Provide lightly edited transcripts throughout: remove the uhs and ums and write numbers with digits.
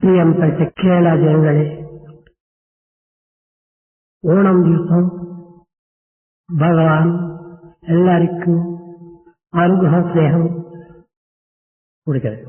പ്രിയപ്പെട്ട കേരള ജനങ്ങളെ, ഓണം ദിവസം ഭഗവാൻ എല്ലാവർക്കും അനുഗ്രഹ സ്നേഹം കൊടുക്കട്ടെ.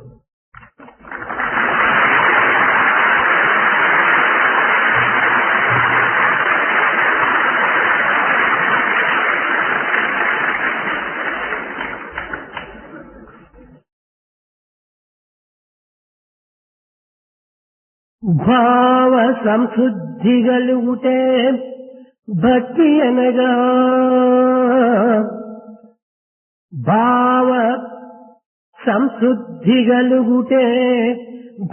భావ సంశుద్ధిగలుగుటే భక్తి అనగా, భావ సంశుద్ధిగలుగుటే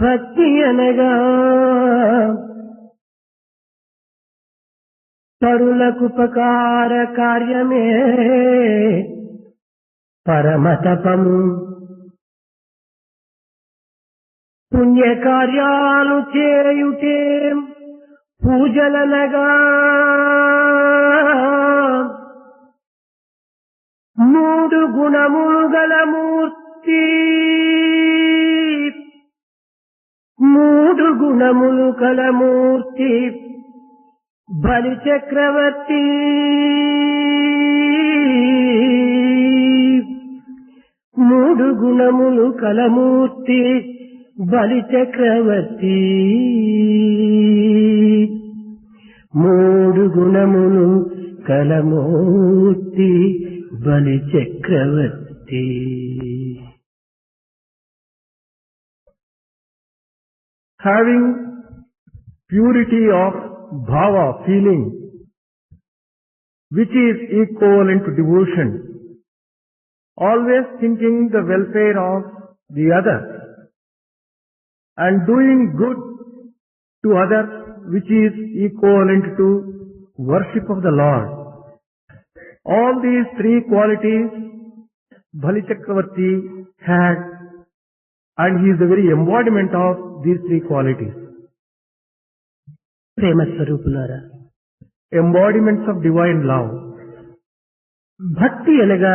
భక్తి అనగా, పరులకుపకార కార్యమే పరమతపము. పుణ్యకార్యాలు చేయుటే పూజలనగా, మూడు గుణములు గల మూర్తి, మూడు గుణములు కల మూర్తి బలి చక్రవర్తి. మూడు గుణములు కల మూర్తి బలి చక్రవర్తి. మూడు గుణములు కలమూర్తి బలి చక్రవర్తి. Having purity of bhava, feeling, which is equivalent to devotion, always thinking the welfare of the other, and doing good to others, which is equivalent to worship of the Lord. All these three qualities Bali Chakravarti had, and he is the very embodiment of these three qualities. ప్రేమ స్వరూపులారా, Embodiments of divine love. భక్తి అనగా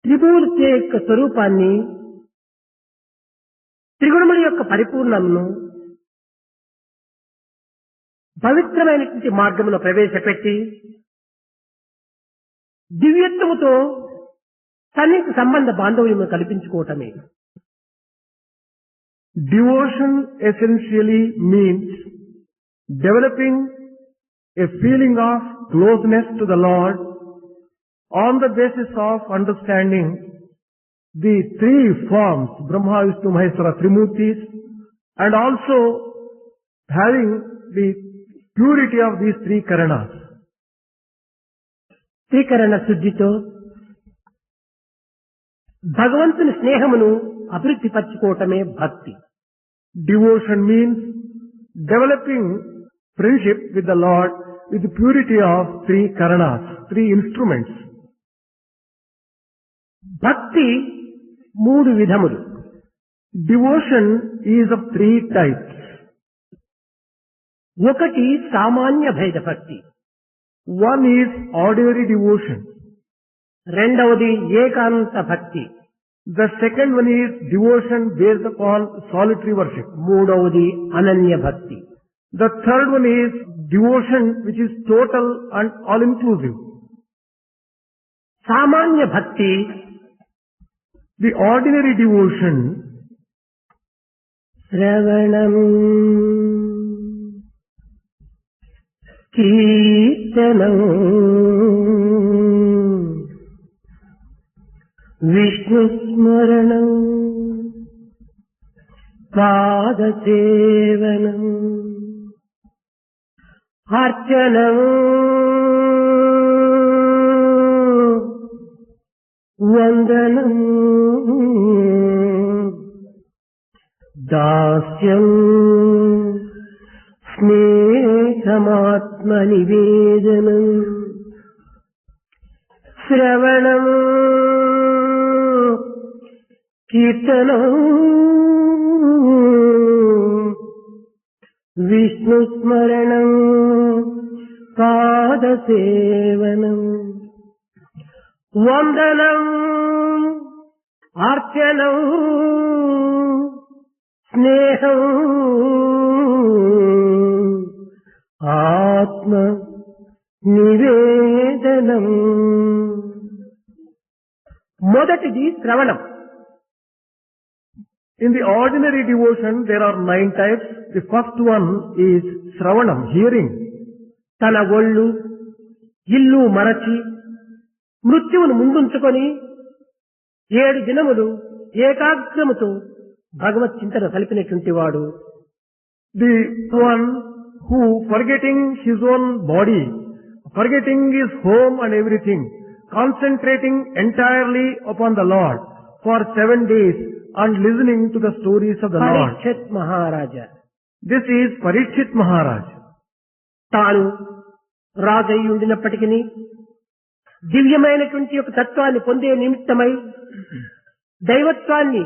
త్రిమూర్తి యొక్క స్వరూపాన్ని, త్రిగుణముల యొక్క పరిపూర్ణమును పవిత్రమైనటువంటి మార్గములో ప్రవేశపెట్టి దివ్యత్వముతో సన్నిహిత సంబంధ బాంధవ్యము కల్పించుకోవటమే. Devotion essentially means developing a feeling of closeness to the Lord on the basis of understanding the three forms, Brahma, Vishnu, Maheshwara, Trimurtis, and also having the purity of these three karanas. త్రికరణ శుద్ధితో భగవంతుని స్నేహమును అభివృద్ధి పరచుకోవటమే భక్తి. Devotion means developing friendship with the Lord with the purity of three karanas, three instruments. భక్తి మూడు విధములు. Devotion is of three types. ఒకటి సామాన్య భేద భక్తి, One is ordinary devotion. రెండవది ఏకాంత భక్తి, The second one is devotion based upon solitary worship. మూడవది అనన్య భక్తి. The third one is devotion which is total and all-inclusive. సామాన్య భక్తి, The ordinary devotion, శ్రవణం కీర్తనం విష్ణుస్మరణం పాదసేవనం అర్చనం వందనం దాస్యం స్నేహమాత్మనివేదనం. శ్రవణం కీర్తనం విష్ణుస్మరణం పాదసేవనం వందనం అర్చనం దేహం ఆత్మ నివేదనం. మొదటిది శ్రవణం. In the ordinary devotion, there are 9 types. The first one is Shravanam, hearing. తన ఒళ్ళు ఇల్లు మరచి మృత్యువును ముందుంచుకొని 7 దినములు ఏకాగ్రముతో భగవత్ చింతన కలిపినటువంటి వాడు. The one who, forgetting his own body, forgetting his home and everything, concentrating entirely upon the Lord for 7 days and listening to the stories of the Lord. Parikshit Maharaja. This is Parikshit Maharaj. తాను రాజై ఉండినప్పటికీ దివ్యమైనటువంటి ఒక తత్వాన్ని పొందే నిమిత్తమై దైవత్వాన్ని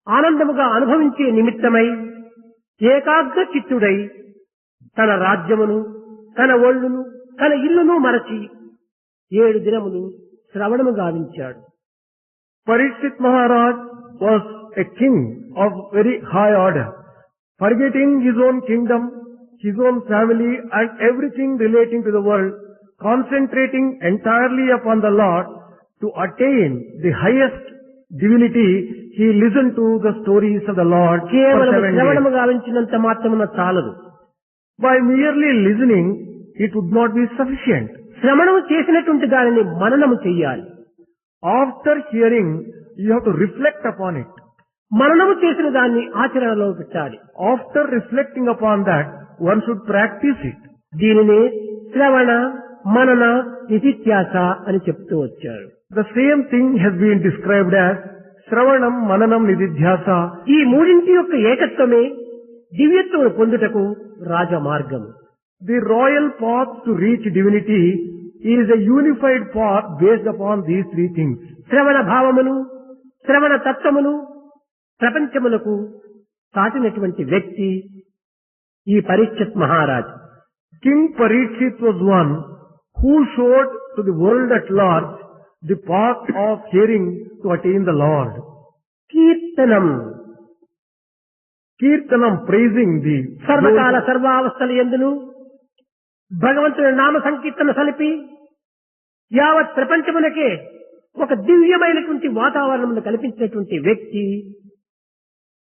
ఆనందముగా అనుభవించే నిమిత్తమై ఏకాగ్ర చిత్తుడై తన రాజ్యమును, తన ఒళ్ళును, తన ఇల్లును మరచి 7 దినములు శ్రవణము గావించాడు. Parikshit Maharaj was a king of very high order, forgetting his own kingdom, his own family and everything relating to the world, concentrating entirely upon the Lord to attain the highest divinity. He listened to the stories of the Lord for కేవలం 7 శ్రవణము days. గావించినంత మాత్రమున చాలదు. By merely listening, it would not be sufficient. శ్రవణము చేసినటువంటి దానిని మననము చెయ్యాలి. After hearing, you have to reflect upon it. మననము చేసిన దాన్ని ఆచరణలో పెట్టాలి. After reflecting upon that, one should practice it. దీనినే శ్రవణ మనన నిధిధ్యాస అని చెప్తూ వచ్చారు. The same thing has been described as Shravanam, Mananam, Nididhyasa. ఈ మూడింటి యొక్క ఏకత్వమే దివ్యత్వము పొందుటకు రాజమార్గము. The royal path to reach divinity is a unified path based upon these 3 things. శ్రవణ భావమును, శ్రవణ తత్వమును ప్రపంచములకు చాటినటువంటి వ్యక్తి ఈ Parikshit Maharaj. King Parikshit was one who showed to the world at large the path of hearing to attain the Lord. కీర్తనం Kirtanam, praising the సర్వకాల సర్వావస్థల యందును భగవంతుని నామ సంకీర్తన సలిపి యావత్ ప్రపంచమునకే ఒక దివ్యమైనటువంటి వాతావరణమును కల్పించినటువంటి వ్యక్తి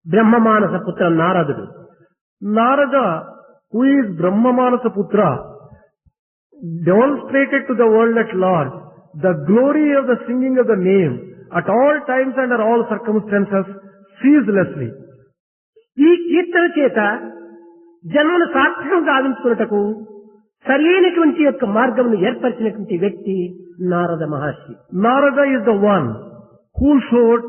బ్రహ్మమానస పుత్ర నారదుడు. Narada, who is Brahmamanasa Putra, demonstrated to the world at large the glory of the singing of the name at all times under all circumstances ceaselessly. ఈ కీర్తన చేత జన్మను సార్థకం గావించుకున్నటకు సరైనటువంటి యొక్క మార్గమును ఏర్పరిచినటువంటి వ్యక్తి నారద మహర్షి. Narada is the one who showed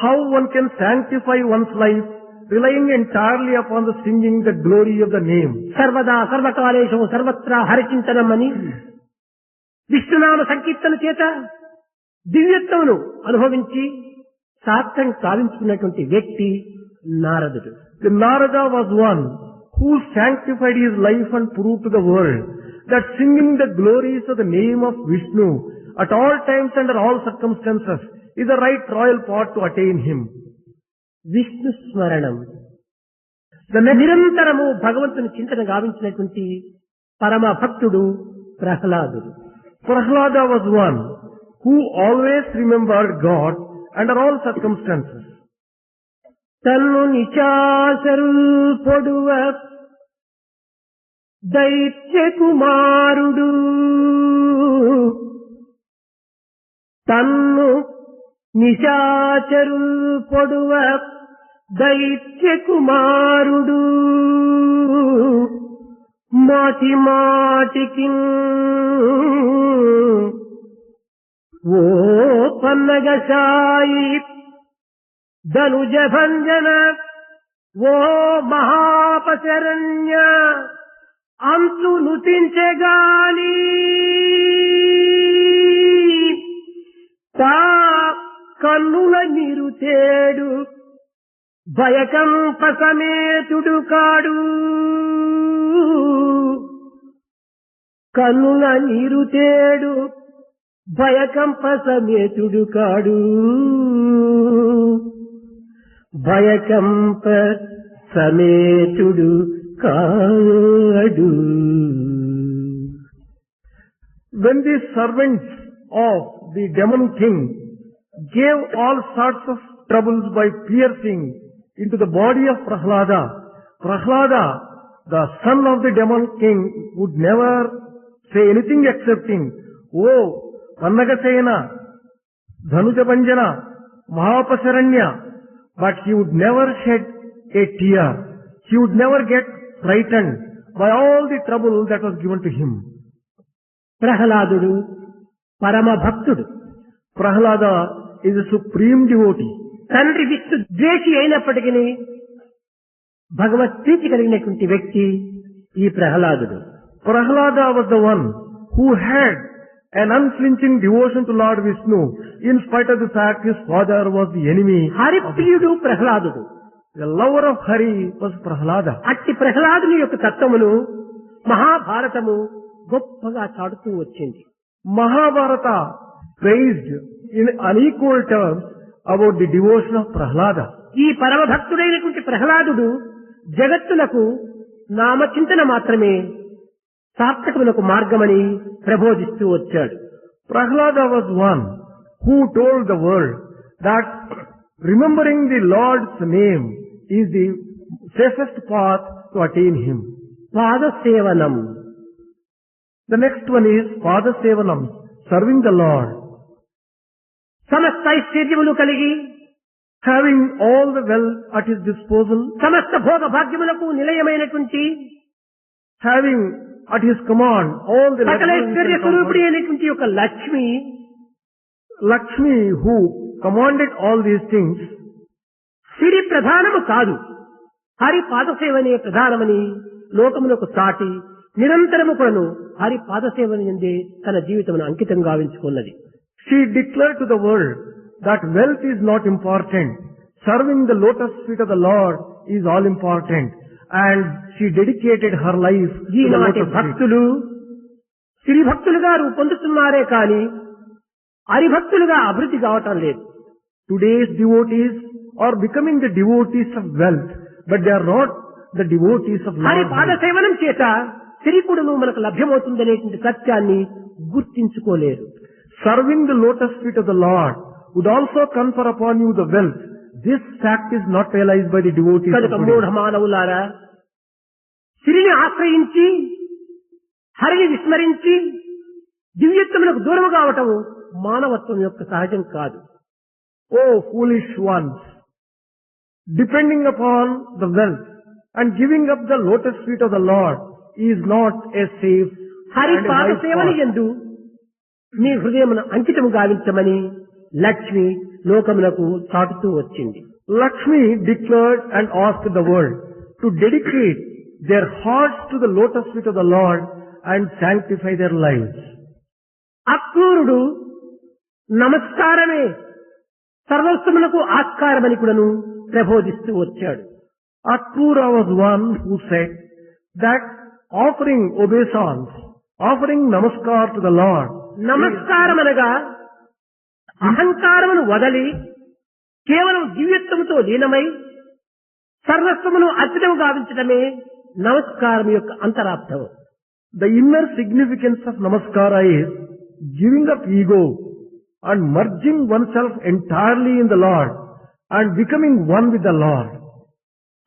how one can sanctify one's life relying entirely upon the singing the glory of the name. సర్వదా సర్వకాలేషు సర్వత్రా హరిచింతనం అని విష్ణునామ సంకీర్తన చేత దివ్యత్వమును అనుభవించి సార్థం సాధించుకున్నటువంటి వ్యక్తి నారదుడు. The Narada was one who sanctified his life and proved to the world that singing the glories of the name of Vishnu at all times under all circumstances is the right royal path to attain him. Vishnu స్మరణం The next, నిరంతరము భగవంతుని చింతన గావించినటువంటి పరమ భక్తుడు ప్రహ్లాదుడు. Prahlada was one who always remembered God under all circumstances. తన్ను నిచాచరు పొడువ దైత్య కుమారుడు తన్ను నిశాచరు పొడువ దైత్య కుమారుడు మాటి మాటికి ఓ పన్నగసాయి ధనుజ భంజన ఓ మహాపశరణ్య అంతు నుతించగాని తా కన్నుల నిరుతేడు భయకంప సమేతుడు కాడు కన్నుల నిరుతేడు భయకంప సమేతుడు కాడు భయకంప సమేతుడు కాడు. When the servants of the demon king gave all sorts of troubles by piercing into the body of Prahlada, Prahlada, the son of the demon king, would never say anything excepting, "Oh, Pannagasena, Dhanujabanjana, Mahapasaranya," but he would never shed a tear. He would never get frightened by all the trouble that was given to him. ప్రహ్లాదుడు పరమ భక్తుడు. Prahlada is a supreme devotee. తండ్రి విష్ణు ద్వేషి అయినప్పటికీ భగవత్ ప్రీతి కలిగినటువంటి వ్యక్తి ఈ ప్రహ్లాదుడు. Prahlada was the one who had an unflinching devotion to Lord Vishnu in spite of the fact his father was the enemy. హరిప్రియుడు ప్రహ్లాదుడు. The lover of Hari was Prahlada. అట్టి ప్రహ్లాదుని యొక్క తత్వమును మహాభారతము గొప్పగా చాటుతూ వచ్చింది. Mahabharata praised in unequal terms about the devotion of Prahlada. ఈ పరమ భక్తుడైనటువంటి ప్రహ్లాదుడు జగత్తులకు నామచింతన మాత్రమే సార్థకములకు మార్గమని ప్రబోధిస్తూ వచ్చాడు. Prahlada was one who told the world that remembering the Lord's name is the safest path to attain Him. పాదసేవనం. The next one is Padasevanam, serving the Lord. సమస్త ఐశ్వర్యములు కలిగి Having all the wealth at his disposal, సమస్త భోగ భాగ్యములకు నిలయమైనటువంటి having at his command all the సకల luxuries Aishwarya and స్వరూపిణి comforts. అయినటువంటి యొక్క Lakshmi Lakshmi, who commanded all these things, సిరి ప్రధానము కాదు, హరి పాదసేవనే ప్రధానమని లోకములకు చాటి నిరంతరము కూడాను హరి పాదసేవని ఎందే తన జీవితమును అంకితం గావించుకున్నది. she declared to the world that wealth is not important. Serving the lotus feet of the Lord is all important. And she dedicated her life to the ఈనాటి lotus feet. భక్తులు సిరి భక్తులుగా రూపొందుతున్నారే కాని హరిభక్తులుగా అభివృద్ధి కావటం లేదు. Today's devotees are becoming the devotees of wealth, but they are not the devotees of Hari Lord. పాదసేవనం చేత సిరికుడును మనకు లభ్యమవుతుందనేటువంటి సత్యాన్ని గుర్తించుకోలేరు. Serving the lotus feet of the Lord would also confer upon you the wealth. This fact is not realized by the devotees of కనుక today. మూఢ మానవులారా, సిరిని ఆశ్రయించి హరిని విస్మరించి దివ్యత్వములకు దూరము కావటం మానవత్వం యొక్క సహజం కాదు. Oh, foolish ones! Depending upon the wealth and giving up the lotus feet of the Lord is not a safe Hari and a పాద wise సేవని path. యందు మీ హృదయమును అంకితము గావించమని లక్ష్మి లోకములకు చాటుతూ వచ్చింది. Lakshmi declared and asked the world to dedicate their hearts to the lotus feet of the Lord and sanctify their lives. అక్రూరుడు నమస్కారమే సర్వస్వములకు ఆస్కారమని కూడాను ప్రబోధిస్తూ వచ్చాడు. Akrura was one who said that offering obeisance, offering namaskar to the Lord, నమస్కారం అనగా అహంకారమును వదలి కేవలం దివ్యత్వముతో లీనమై సర్వస్వమును అర్పితము గావించడమే నమస్కారం యొక్క అంతరార్థం. the inner significance of namaskara is giving up ego and merging oneself entirely in the Lord and becoming one with the Lord.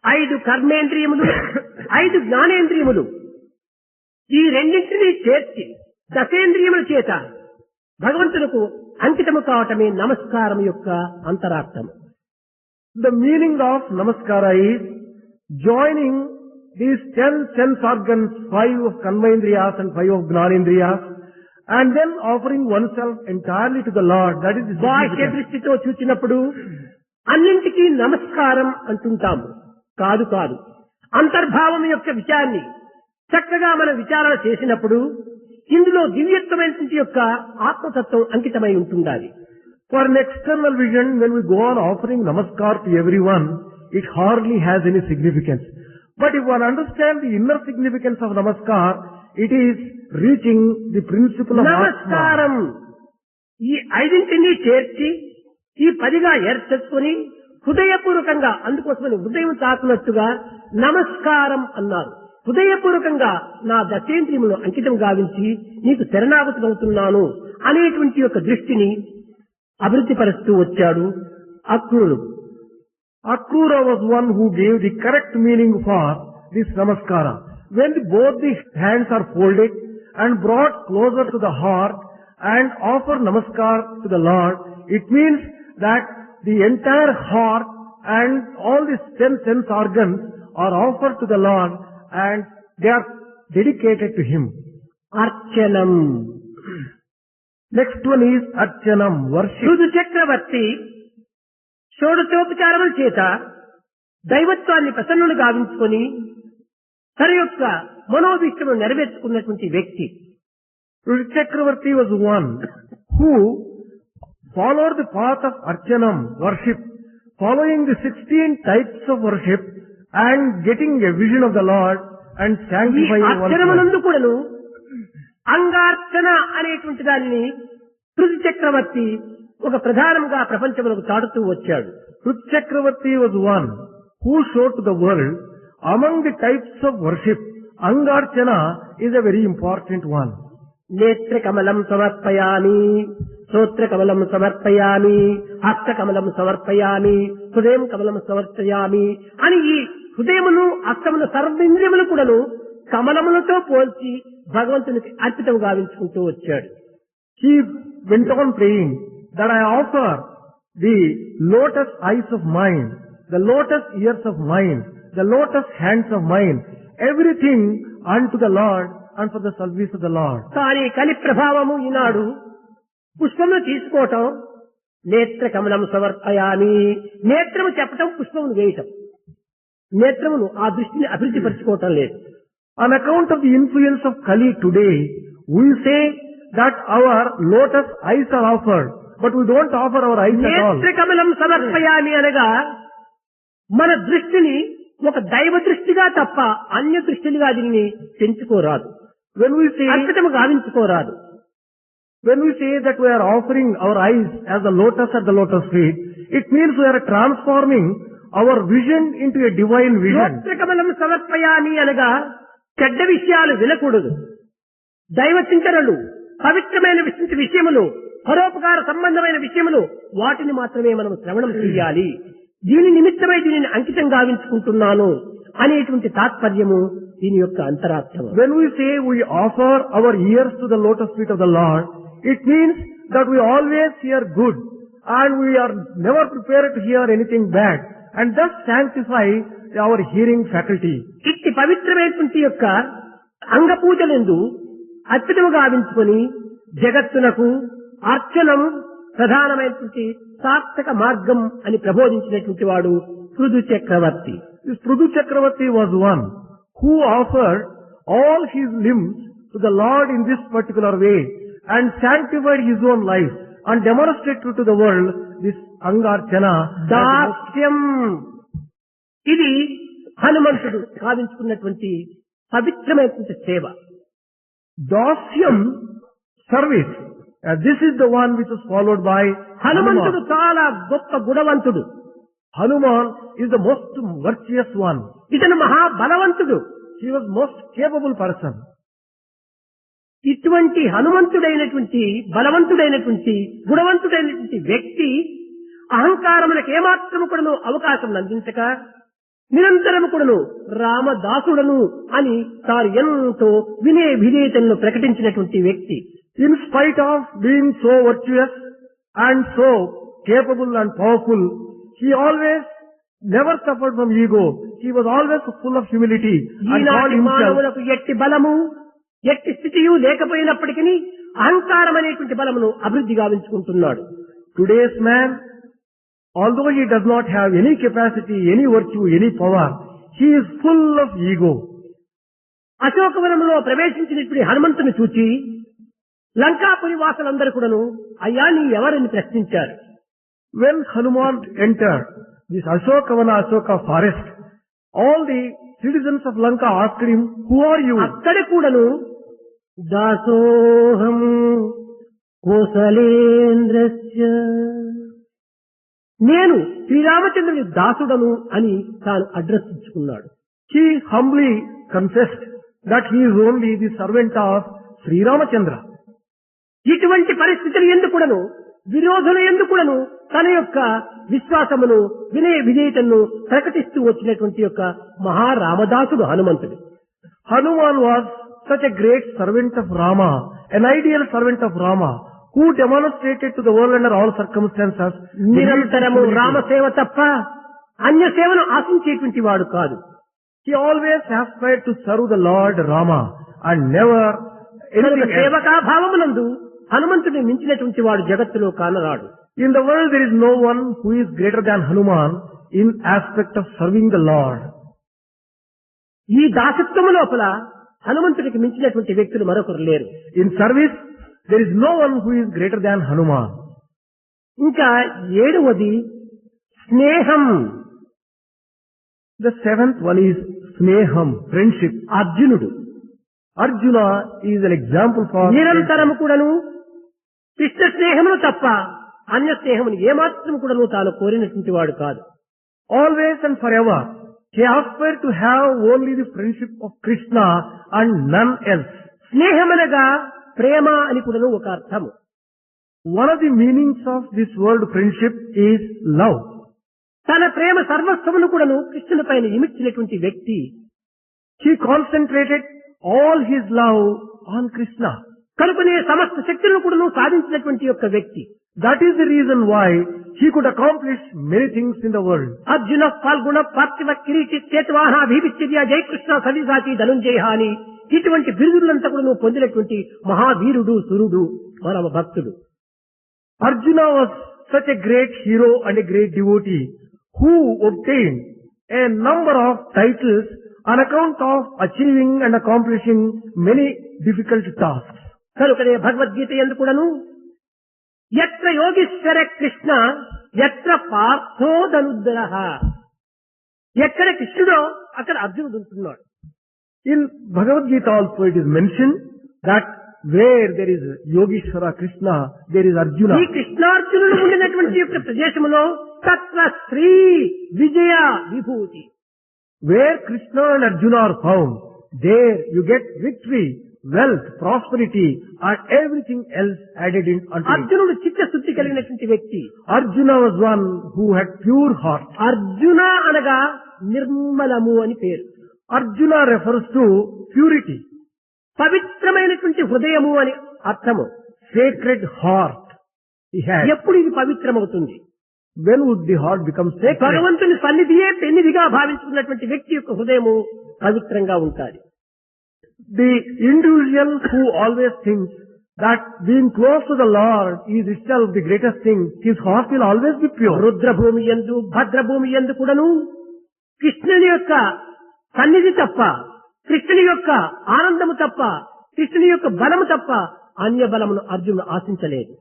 5 కర్మేంద్రియములు 5 జ్ఞానేంద్రియములు ఈ రెండింటినీ చేర్చి దశేంద్రియముల చేత భగవంతునకు అంకితము కావటమే నమస్కారం యొక్క అంతరార్థం. The meaning of namaskara is joining these 10 sense organs, 5 of karmendriyas and 5 of gnanendriyas, and then offering oneself entirely to the Lord. That is the బాహ్య significance. దృష్టితో చూచినప్పుడు అన్నింటికీ నమస్కారం అంటుంటాము. కాదు కాదు, అంతర్భావం యొక్క విచారాన్ని చక్కగా మనం విచారణ చేసినప్పుడు ఇందులో దివ్యత్వమైనటువంటి యొక్క ఆత్మతత్వం అంకితమై ఉంటుండాలి. For an external vision, when we go on offering namaskar to everyone, it hardly has any significance. But if one understands the inner significance of namaskar, it is reaching the principle of నమస్కారం Atma. ఈ 5ంటిని చేర్చి ఈ 10గా ఏర్చేసుకుని హృదయపూర్వకంగా, అందుకోసమని హృదయం తాకున్నట్టుగా నమస్కారం అన్నారు. హృదయపూర్వకంగా నా దశేంద్రియమును అంకితం గావించి నీకు శరణాగతులవుతున్నాను అనేటువంటి యొక్క దృష్టిని అభివృద్ధి పరుస్తూ వచ్చాడు అక్రూరుడు. Akrura was one who gave the correct meaning for this namaskara. When both the hands are folded and brought closer to the heart and offer namaskar to the Lord, it means that the entire heart and all the sense organs are offered to the Lord and they are dedicated to Him. అర్చనం. Next one is Archanam, worship. ఋతు చక్రవర్తి షోడశోపచారముల చేత దైవత్వాన్ని ప్రసన్నులు గావించుకొని తన యొక్క మనోభీష్టము నెరవేర్చుకున్నటువంటి వ్యక్తి. Chakravarti was one who followed the path of Archanam, worship, following the 16 types of worship and getting a vision of the Lord and ఈ sanctifying oneself. అర్చనమునందు కూడాను అంగార్చన అనేటువంటి దానిని ఋతు చక్రవర్తి ఒక ప్రధానంగా ప్రపంచములకు చాటుతూ వచ్చాడు. Chakravarti was one who showed to the world among the types of worship, Angarchana is a very important one. నేత్ర కమలం సమర్పయామి, శ్రోత్ర కమలం సమర్పయామి, హస్త కమలం సమర్పయామి, హృదయం కమలం సమర్పయామి అని ఈ హృదయమును హస్తమును సర్వేంద్రియములు కూడాను కమలములతో పోల్చి భగవంతునికి అర్పితం గావించుకుంటూ వచ్చాడు. He went on praying that I offer the lotus eyes of mine, the lotus ears of mine, the lotus hands of mine, everything unto the Lord and for the service of the Lord. కానీ కలి ప్రభావము ఈనాడు పుష్పమును తీసుకోవటం, నేత్ర కమలం సమర్పయామి, నేత్రము చెప్పటం, పుష్పమును వేయటం, నేత్రమును ఆ దృష్టిని అభివృద్ధి పరచుకోవటం లేదు. On account of the influence of Kali today, we say that our lotus eyes are offered, but we don't offer our eyes at all. నేత్ర కమలం సమర్పయామి అనగా మన దృష్టిని ఒక దైవ దృష్టిగా తప్ప అన్య దృష్టిగా దీనిని పెంచుకోరాదు, అర్పితము గావించుకోరాదు. When we say that we are offering our eyes as the lotus at the lotus feet, it means we are transforming our vision into a divine vision. నేత్ర కమలం సమర్పయామి అనగా చెడ్డ విషయాలు వినకూడదు. దైవ చింతనలు, పవిత్రమైన విషయములు, పరోపకార సంబంధమైన విషయములు వాటిని మాత్రమే మనం శ్రవణం చేయాలి. దీని నిమిత్తమై దీనిని అంకితం గావించుకుంటున్నాను అనేటువంటి తాత్పర్యము దీని యొక్క అంతరార్థము. When we say we offer our ears to the lotus feet of the Lord, it means that we always hear good and we are never prepared to hear anything bad and thus sanctify our hearing faculty. ఇట్టి పవిత్రమైనటువంటి యొక్క అంగ పూజలందు అర్పితము గావించుకొని జగత్తునకు అర్చనం ప్రధానమైనటువంటి సార్థక మార్గం అని ప్రబోధించినటువంటి వాడు పృథు చక్రవర్తి. This Prudu Chakravarti was one who offered all his limbs to the Lord in this particular way and sanctified his own life and demonstrated to the world this Angarchana. దాస్యం, ఇది హనుమంతుడు సాధించుకున్నటువంటి పవిత్రమైనటువంటి సేవ. Dasyam, service. This is the one which was followed by హనుమంతుడు Hanuman. చాలా గొప్ప గుణవంతుడు. Hanuman is the most virtuous one. ఇతను మహాబలవంతుడు. He was most capable person. ఇటువంటి హనుమంతుడైనటువంటి బలవంతుడైనటువంటి గుణవంతుడైనటువంటి వ్యక్తి అహంకారములకు ఏమాత్రము కూడాను అవకాశం అందించక నిరంతరము కూడాను రామదాసుడను అని తాను ఎంతో వినయ విధేయతలను ప్రకటించినటువంటి వ్యక్తి. In spite of being so virtuous and so capable and powerful, he always never suffered from ego. He was always full of humility and called ఈనాటి himself. మానవులకు ఎట్టి బలము ఎట్టి స్థితియు లేకపోయినప్పటికీ అహంకారం అనేటువంటి బలమును అభివృద్ధి గావించుకుంటున్నాడు. Today's man, although he does not have any capacity, any virtue, any power, he is full of ego. అశోకవనంలో ప్రవేశించినటువంటి హనుమంతుని చూచి లంకాపురి వాసులందరూ కూడాను అయ్యా నీ ఎవరని ప్రశ్నించారు. When Hanuman entered this Ashokavana, Ashoka forest, all the citizens of Lanka asked him, who are you? అక్కడ కూడాను దాసోహం కోసలేంద్రస్య నేను శ్రీరామచంద్రుని దాసుడను అని తాను address ఇచ్చుకున్నాడు. He humbly confessed that he is only the servant of Sri Ramachandra. ఇటువంటి పరిస్థితులు ఎందుకుడను విరోధుల ఎందుకుడను తన యొక్క విశ్వాసమును వినయ విధేయతను ప్రకటిస్తూ వచ్చినటువంటి యొక్క మహారామదాసుడు హనుమంతుడు. Hanuman was such a great servant of Rama, an ideal servant of Rama, who demonstrated to the world under all circumstances నిరంతరము రామసేవ తప్ప అన్య సేవను ఆశించేటువంటి వాడు కాదు. He always aspired to serve the Lord Rama and never anything else. సేవకా భావమునందు హనుమంతుడిని మించినటువంటి వాడు జగత్తులో కానరాడు. In the world there is no one who is greater than Hanuman in aspect of serving the Lord. ఈ దాసత్వము లోపల హనుమంతుడికి మించినటువంటి వ్యక్తులు మరొకరు లేరు. In service there is no one who is greater than Hanuman. ఇంకా 7వది స్నేహం. The 7th one is Sneham, friendship. అర్జునుడు Arjuna is an example for నిరంతరము కూడాను కృష్ణ స్నేహమును తప్ప అన్య స్నేహమును ఏమాత్రం కూడాను తాను కోరినటువంటి వాడు కాదు. always and forever. He aspired to have only the friendship of Krishna and none else. స్నేహమనగా ప్రేమ అని కూడాను ఒక అర్థము. One of the meanings of this word friendship is love. తన ప్రేమ సర్వస్వమును కూడాను కృష్ణుని పైన ఇమిడ్చినటువంటి వ్యక్తి. He concentrated all his love on Krishna. కనుకనే సమస్త శక్తులను కూడాను సాధించినటువంటి యొక్క వ్యక్తి. That is the reason why he could accomplish many things in the world. Arjuna పాల్గొన పార్థివ కిరీటి చేతవాహ భీవిశ్చర్య జయ కృష్ణ సవిసాచి ధనుంజయ అని ఇటువంటి బిరుదులంతా కూడా నువ్వు పొందినటువంటి మహావీరుడు సురుడు మన భక్తుడు. Arjuna was such a great hero and a great devotee who obtained a number of titles on account of achieving and accomplishing many difficult tasks. కనుకనే భగవద్గీత యందు కూడాను ఎత్ర యోగీశ్వర కృష్ణ ఎత్ర పార్థో ధనుర్ధరః, ఎక్కడ కృష్ణుడో అక్కడ అర్జునుడు ఉంటున్నాడు. In Bhagavad Gita also it is mentioned that where there is Yogeshwara Krishna, there is Arjuna. ఈ కృష్ణార్జునుడు ఉండినటువంటి యొక్క ప్రదేశంలో తత్ర శ్రీ విజయ విభూతి. Where Krishna and Arjuna are found, there you get victory, wealth, prosperity and everything else added in unto it. అర్జునుడు చిత్తశుద్ధి కలిగినటువంటి వ్యక్తి. Arjuna was one who had pure heart. Arjuna అనగా నిర్మలము అని పేరు. Arjuna refers to purity. పవిత్రమైనటువంటి హృదయము అని అర్థము. Sacred heart he had. ఎప్పుడు ఇది పవిత్రమవుతుంది? When would the heart become sacred? భగవంతుని సన్నిధియే పెన్నిదిగా భావించుకున్నటువంటి వ్యక్తి యొక్క హృదయము పవిత్రంగా ఉంటుంది. The individual who always thinks that being close to the Lord is itself the greatest thing, his heart will always be pure. రుద్రభూమి యందు భద్రభూమి యందు కూడాను కృష్ణుని యొక్క సన్నిధి తప్ప, కృష్ణుని యొక్క ఆనందము తప్ప, కృష్ణుని యొక్క బలము తప్ప అన్య బలమును అర్జునుడు ఆశించలేదు.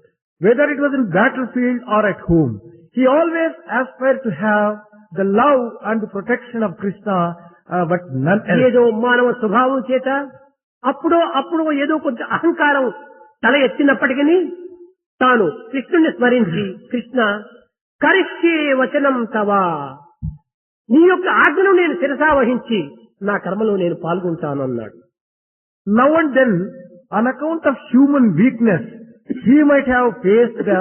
Whether it was in battlefield or at home, he always aspired to have the love and the protection of Krishna, but none else. ఏదో మానవ స్వభావం చేత అప్పుడో ఏదో కొంత అహంకారం తల ఎత్తినప్పటికీ తాను కృష్ణుని స్మరించి, కృష్ణ కరిష్యే వచనం తవా, నీ యొక్క ఆజ్ఞను నేను శిరసావహించి నా కర్మలో నేను పాల్గొంటాను అన్నాడు. Now and then, on account of human weakness, he might have faced the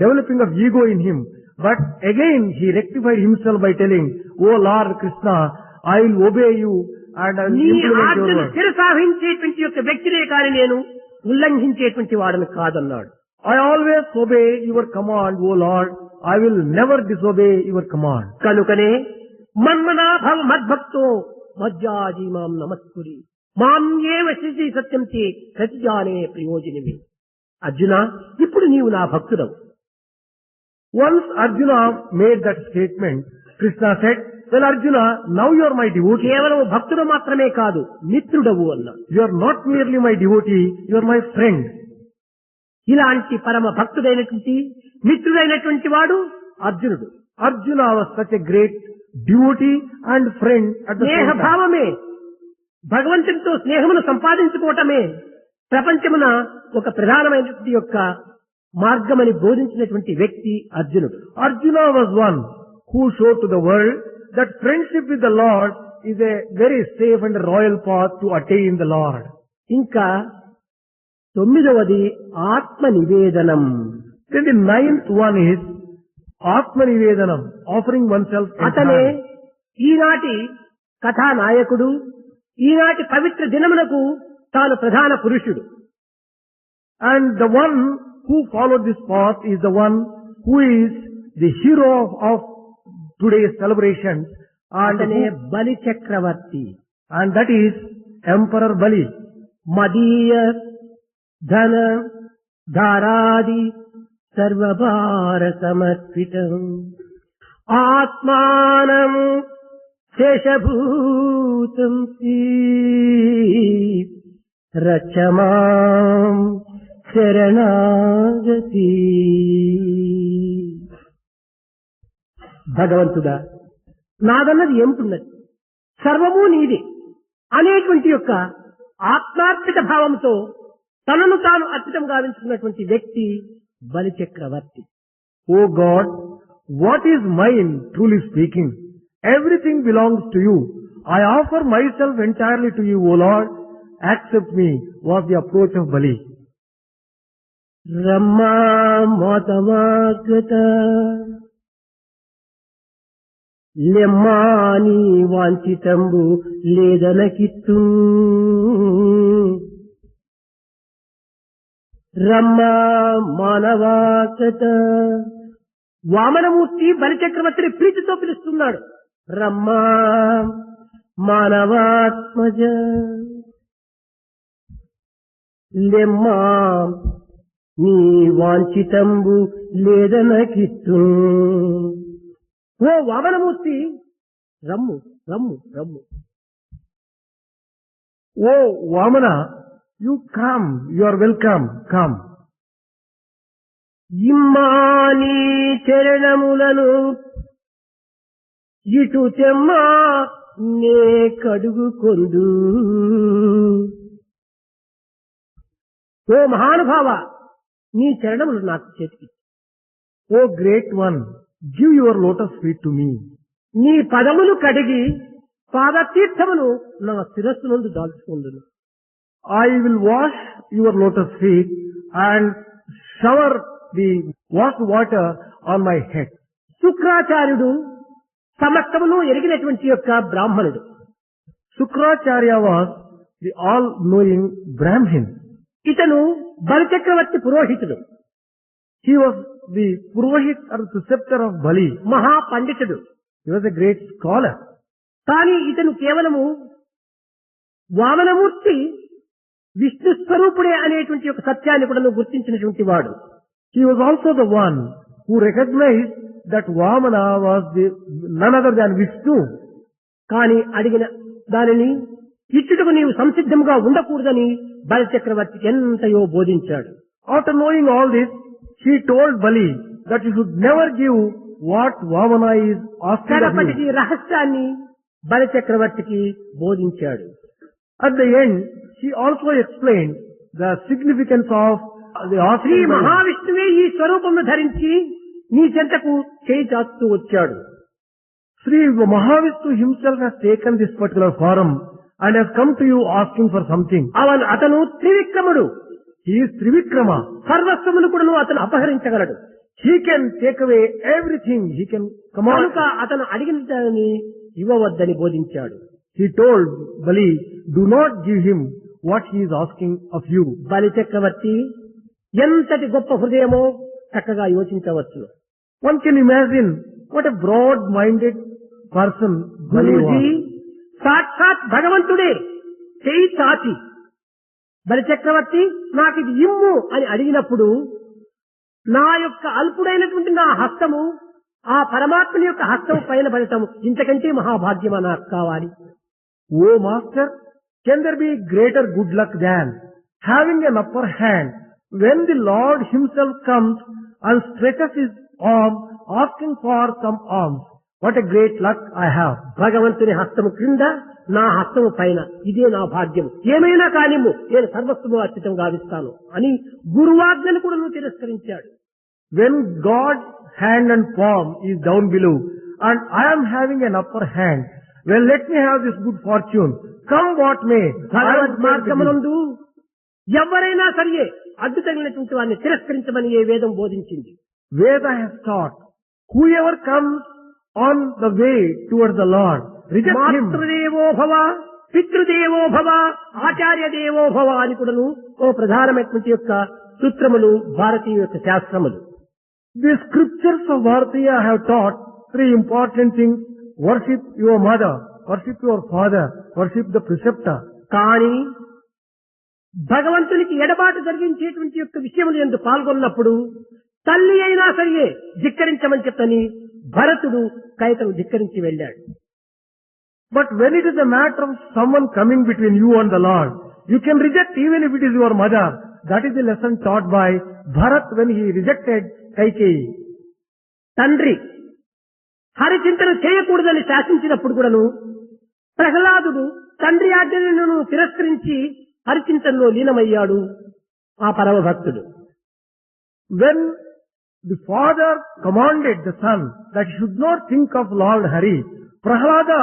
developing of ego in him, but again he rectified himself by telling, "O Lord Krishna, I will obey you and I will నీ implement your ఆజ్ఞను word. శిరసావహించేటువంటి యొక్క వ్యక్తినే కానీ నేను ఉల్లంఘించేటువంటి వాడిని కాదన్నాడు. I always obey your command, O Lord. I will never disobey your command." కనుకనే మన్మనాభవ మద్భక్తో మజ్జాజీ మాం నమస్కురి మాం ఏవ శ్రీ సత్యం చే సత్యానే ప్రయోజనమే. అర్జున, ఇప్పుడు నీవు నా భక్తుడవు. Once Arjuna made that statement, Krishna said, "Well Arjuna, now you are my devotee. కేవలం భక్తుడు మాత్రమే కాదు, మిత్రుడవు అన్నా. You are not merely my devotee, you are my friend." ఇలాంటి పరమ భక్తుడైనటువంటి మిత్రుడైనటువంటి వాడు అర్జునుడు. Arjuna was such a great devotee and friend at the Sneha same time. భావమే, భగవంతునితో స్నేహమును సంపాదించుకోవటమే ప్రపంచమున ఒక ప్రధానమైనటువంటి యొక్క మార్గమని బోధించినటువంటి వ్యక్తి అర్జునుడు. Arjuna was one who showed to the world that friendship with the Lord is a very safe and royal path to attain the Lord. ఇంకా 9వది ఆత్మ నివేదనం. Then the 9th one is Atma Nivedanam, offering oneself అతనే entirely. ఈనాటి కథానాయకుడు, ఈనాటి పవిత్ర దినమునకు తాను ప్రధాన పురుషుడు. And the one who followed this path is the one who is the hero of today's celebrations, అతనే బలి చక్రవర్తి. and that is Emperor Bali. మదీయ ధన ధారాది సర్వభార సమర్పితం ఆత్మానం శేషభూతం రచమాం శరణాగతి. భగవంతుడా, నాదన్నది ఏమిటున్నది, సర్వము నీది అనేటువంటి యొక్క ఆత్మార్పిత భావంతో తనను తాను అర్పితం గావించుకున్నటువంటి వ్యక్తి బలి చక్రవర్తి. O God, what is mine, truly speaking? Everything belongs to you. I offer myself entirely to you, O Lord. Accept me, was the approach of Bali. రమ్మా మోతమాకృత లెమ్మాని వాంఛితంబు లేదనకిత్తు రమ్మా మానవాకృత. వామనమూర్తి బలిచక్రవర్తిని ప్రీతితో పిలుస్తున్నాడు. రమ్మా మానవాత్మజ లెమ్మా నీ వాంఛితంబు లేదనకిత్తు. ఓ వామనమూర్తి, రమ్ము రమ్ము రమ్ము. O Vamana, you come, you are welcome, come. ఇమ్మాని చరణములను ఇటు తెమ్మా నే కడుగు కొందు. ఓ మహానుభావ, నీ చరణములు నాకు చేతికి. O great one, give your lotus feet to me. నీ పదములు కడిగి పాదతీర్థమును నా శిరస్సు నుండి దాల్చుకుందును. I will wash your lotus feet and shower the washed water on my head. శుక్రాచార్యుడు సమస్తమును ఎరిగినటువంటి యొక్క బ్రాహ్మణుడు. Sukracharya was the all-knowing Brahmin. ఇతను బలిచక్రవర్తి పురోహితుడు, He was the Purohit or preceptor of Bali. మహాపండితుడు. He was a great scholar. కానీ ఇతను కేవలము వామనమూర్తి విష్ణు స్వరూపుడే అనేటువంటి ఒక సత్యాన్ని కూడా గుర్తించినటువంటి వాడు. He was also the one who recognized that Vamana was none other than Vishnu. కానీ అడిగిన దానిని ఇచ్చుటకు నీవు సంసిద్ధంగా ఉండకూడదని బలిచక్రవర్తికి ఎంతయో బోధించాడు. After knowing all this, he told Bali that you should never give what Vamana is asking of కడపటికి you. రహస్యాన్ని బలిచక్రవర్తికి బోధించాడు. At the end, he also explained the significance of the Shri asking Bali. మహావిష్ణువే ఈ స్వరూపమును ధరించి నీ చెంతకు చేయి చాచుతూ వచ్చాడు. Sri Mahavishnu himself has taken this particular form and has come to you asking for something. అతను త్రివిక్రముడు. He is Trivikrama. సర్వస్వమును కూడా అతను అపహరించగలడు. He can take away everything. He can command. కనుక అతను అడిగిన దానిని ఇవ్వవద్దని బోధించాడు. He told Bali, do not give him what he is asking of you. బలి చక్రవర్తి ఎంతటి గొప్ప హృదయమో చక్కగా యోచించవచ్చు. One can imagine what a broad-minded person Bali Guruji was. సాక్షాత్ భగవంతుడే చేయి చాచి బలి చక్రవర్తి నాకు ఇది ఇమ్ము అని అడిగినప్పుడు నా యొక్క అల్పుడైనటువంటి నా హస్తము ఆ పరమాత్మని యొక్క హస్తం పైన పడటం ఇంతకంటే మహాభాగ్యమా నాకు కావాలి. O master, can there be greater good luck than having an upper hand when the Lord himself comes and stretches his arm asking for some alms? What a great luck I have. భగవంతుని హస్తము క్రింద నా హస్తము పైన ఇదే నా భాగ్యం, ఏమైనా కానిమ్ము, నేను సర్వస్వము అర్పితం గావిస్తాను అని గురువాజ్ఞను కూడా నువ్వు తిరస్కరించాడు. When God's hand and palm is down below and I am having an upper hand, well, let me have this good fortune. Come what may. భగవద్ మార్గమునందు ఎవరైనా సరియే అడ్డు తగిలినటువంటి వారిని తిరస్కరించమని ఏ వేదం బోధించింది. Veda has taught, whoever comes on the way towards the Lord, reject him. మాతృదేవో భవ, పితృదేవో భవ, ఆచార్య దేవో భవ అని కూడాను ఓ ప్రధానమైనటువంటి యొక్క సూత్రములు భారతీయ యొక్క శాస్త్రములు. The scriptures of Bharatiya have taught three important things: worship your mother, worship your father, worship the preceptor. కానీ భగవంతునికి ఎడబాటు జరిగించేటువంటి యొక్క విషయములు ఎందు పాల్గొన్నప్పుడు తల్లి అయినా సరే ధిక్కరించమని చెప్పని భరతుడు కైకను ధిక్కరించి వెళ్ళాడు. But when it is a matter of someone coming between you and the Lord, you can reject even if it is your mother. That is the lesson taught by Bharat when he rejected Kaikeyi. తండ్రి హరిచింతన చేయకూడదని శాసించినప్పుడు కూడాను ప్రహ్లాదుడు తండ్రి ఆజ్ఞను తిరస్కరించి హరిచింతనలో లీనమయ్యాడు ఆ పరమ భక్తుడు. When the father commanded the son that he should not think of Lord Hari, Prahlada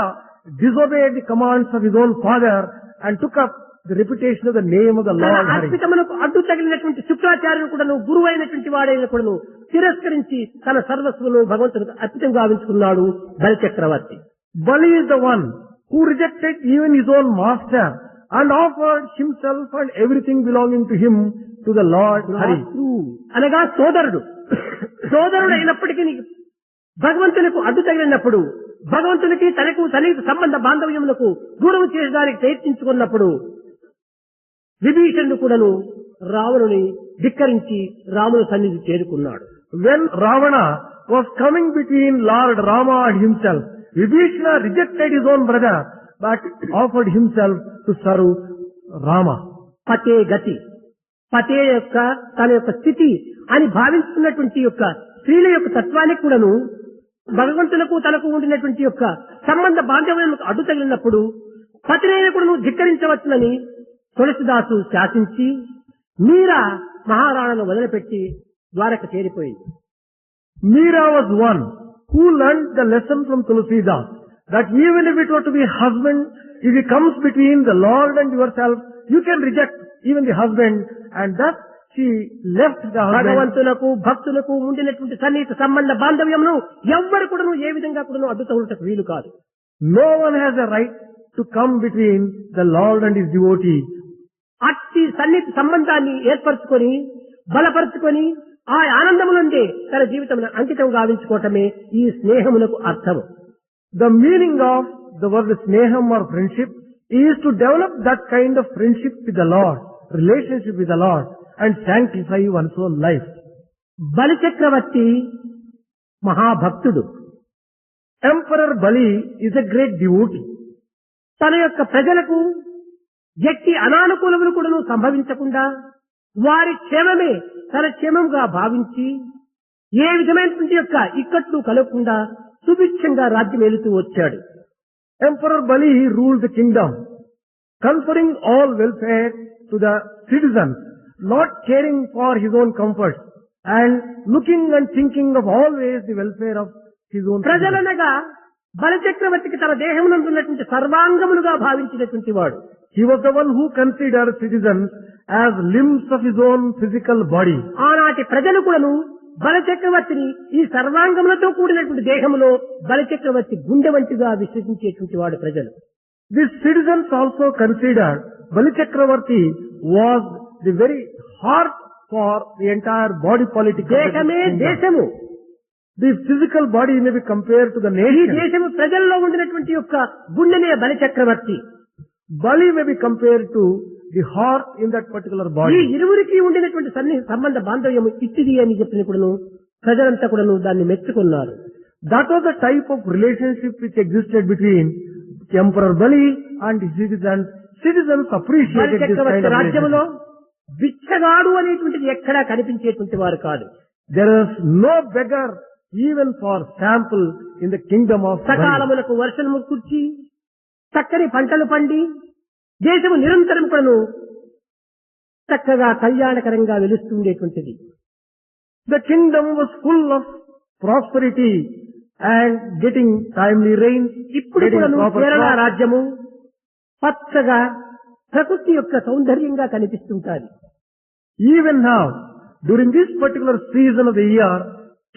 disobeyed the commands of his own father and took up the reputation of the name of the Lord Hari. అర్పితమునకు అడ్డు తగిలినటువంటి శుక్రాచార్యుడు కూడాను గురువు అయినటువంటి వాడైన కూడాను తిరస్కరించి తన సర్వస్వను భగవంతునికి అర్పితం గావించుకున్నాడు బలిచక్రవర్తి. Bali is the one who rejected even his own master and offered himself and everything belonging to him to the Lord Hari. అనగా సోదరుడు అయినప్పటికీ భగవంతునికి అడ్డు తగిలినప్పుడు భగవంతునికి తనకు సన్నిహిత సంబంధ బాంధవ్యములకు దూరం చేసడానికి ప్రయత్నించుకున్నప్పుడు విభీషణుడు కూడాను రావణుని ధిక్కరించి రాముని సన్నిధి చేరుకున్నాడు. When Ravana was coming between Lord Rama and himself, Vibhishana rejected his own brother but offered himself to serve Rama. పతే గతి, పతే యొక్క తన యొక్క స్థితి అని భావించుకున్నటువంటి యొక్క స్త్రీల యొక్క తత్వానికి కూడాను భగవంతులకు తనకు ఉండినటువంటి యొక్క సంబంధ బాంధవ్యాలకు అడ్డు తగిలినప్పుడు పతినైన కూడాను ధిక్కరించవచ్చునని తులసిదాసు శాసించి మీరా మహారాణను వదిలిపెట్టి Dwaraka చేరిపోయింది. Meera was one who learned the lesson from Tulsidas that even if it were to be husband, if he comes between the Lord and yourself, you can reject even the husband, and thus she left the husband. భగవంతులకు భక్తులకు ఉండినటువంటి సన్నిహిత సంబంధ బాంధవ్యమును ఎవ్వరు కూడాను ఏ విధంగా కూడాను అడ్డు తగులుటకు వీలు కాదు. No one has a right to come between the Lord and his devotee. అట్టి సన్నిహిత సంబంధాన్ని ఏర్పరచుకొని బలపరుచుకొని ఆ ఆనందము నుండి తన జీవితం అంకితం గావించుకోవటమే ఈ స్నేహమునకు అర్థము. The meaning of the word sneham or friendship is to develop that kind of friendship with the Lord, relationship with the Lord, and sanctify one's own life. బలిచక్రవర్తి మహాభక్తుడు. Emperor Bali is a great devotee. తన యొక్క ప్రజలకు ఎట్టి అనానుకూలములు కూడా సంభవించకుండా వారి క్షేమమే తన క్షేమంగా భావించి ఏ విధమైనటువంటి యొక్క ఇక్కట్లు కలగకుండా సుభిక్షంగా రాజ్యం ఏలుతూ వచ్చాడు. Emperor Bali ruled the kingdom, conferring all welfare to the citizens, not caring for his own comfort and looking and thinking of always the welfare of his own citizens. ప్రజలనగా బలిచక్రవర్తికి తన దేహమునందున్నటువంటి సర్వాంగములుగా భావించినటువంటి వాడు. He was the one who considered citizens as limbs of his own physical body. ఆనాటి ప్రజలు కూడాను బలిచక్రవర్తిని ఈ సర్వాంగములతో కూడినటువంటి దేహములో బలిచక్రవర్తి గుండె వంటిగా విశ్వసించేటువంటి వాడు ప్రజలు. These citizens also considered Bali Chakravarti was the very heart for the entire body politic. దేశమే దేశము. The physical body may be compared to the ఈ nation. దేశము ప్రజల్లో ఉండినటువంటి యొక్క గుండెనే బలిచక్రవర్తి. Bali may be compared to the heart in that particular ఈ body. ఇరువురికి ఉండినటువంటి సంబంధ బాంధవ్యము ఇచ్చిది అని చెప్పినప్పుడు ప్రజలంతా కూడా దాన్ని మెచ్చుకున్నారు. That was the type of relationship which existed between Emperor Bali and his citizens. Citizens appreciated this kind Balichakravarthi of రాజ్యంలో relationship. బిచ్చగాడు అనేటువంటిది ఎక్కడా కనిపించేటువంటి వారు కాదు. There is no beggar even for sample in the kingdom of Bali. సకాలములకు వర్షము కుర్చి చక్కని పంటలు పండి దేశము నిరంతరం కూడాను చక్కగా కళ్యాణకరంగా వెలుస్తుండేటువంటిది. The kingdom was full of prosperity and getting timely rains, ఇప్పుడు getting కూడాను proper కేరళ crops. రాజ్యము పచ్చగా ప్రకృతి యొక్క సౌందర్యంగా కనిపిస్తుంటాది. Even now, during this particular season of the year,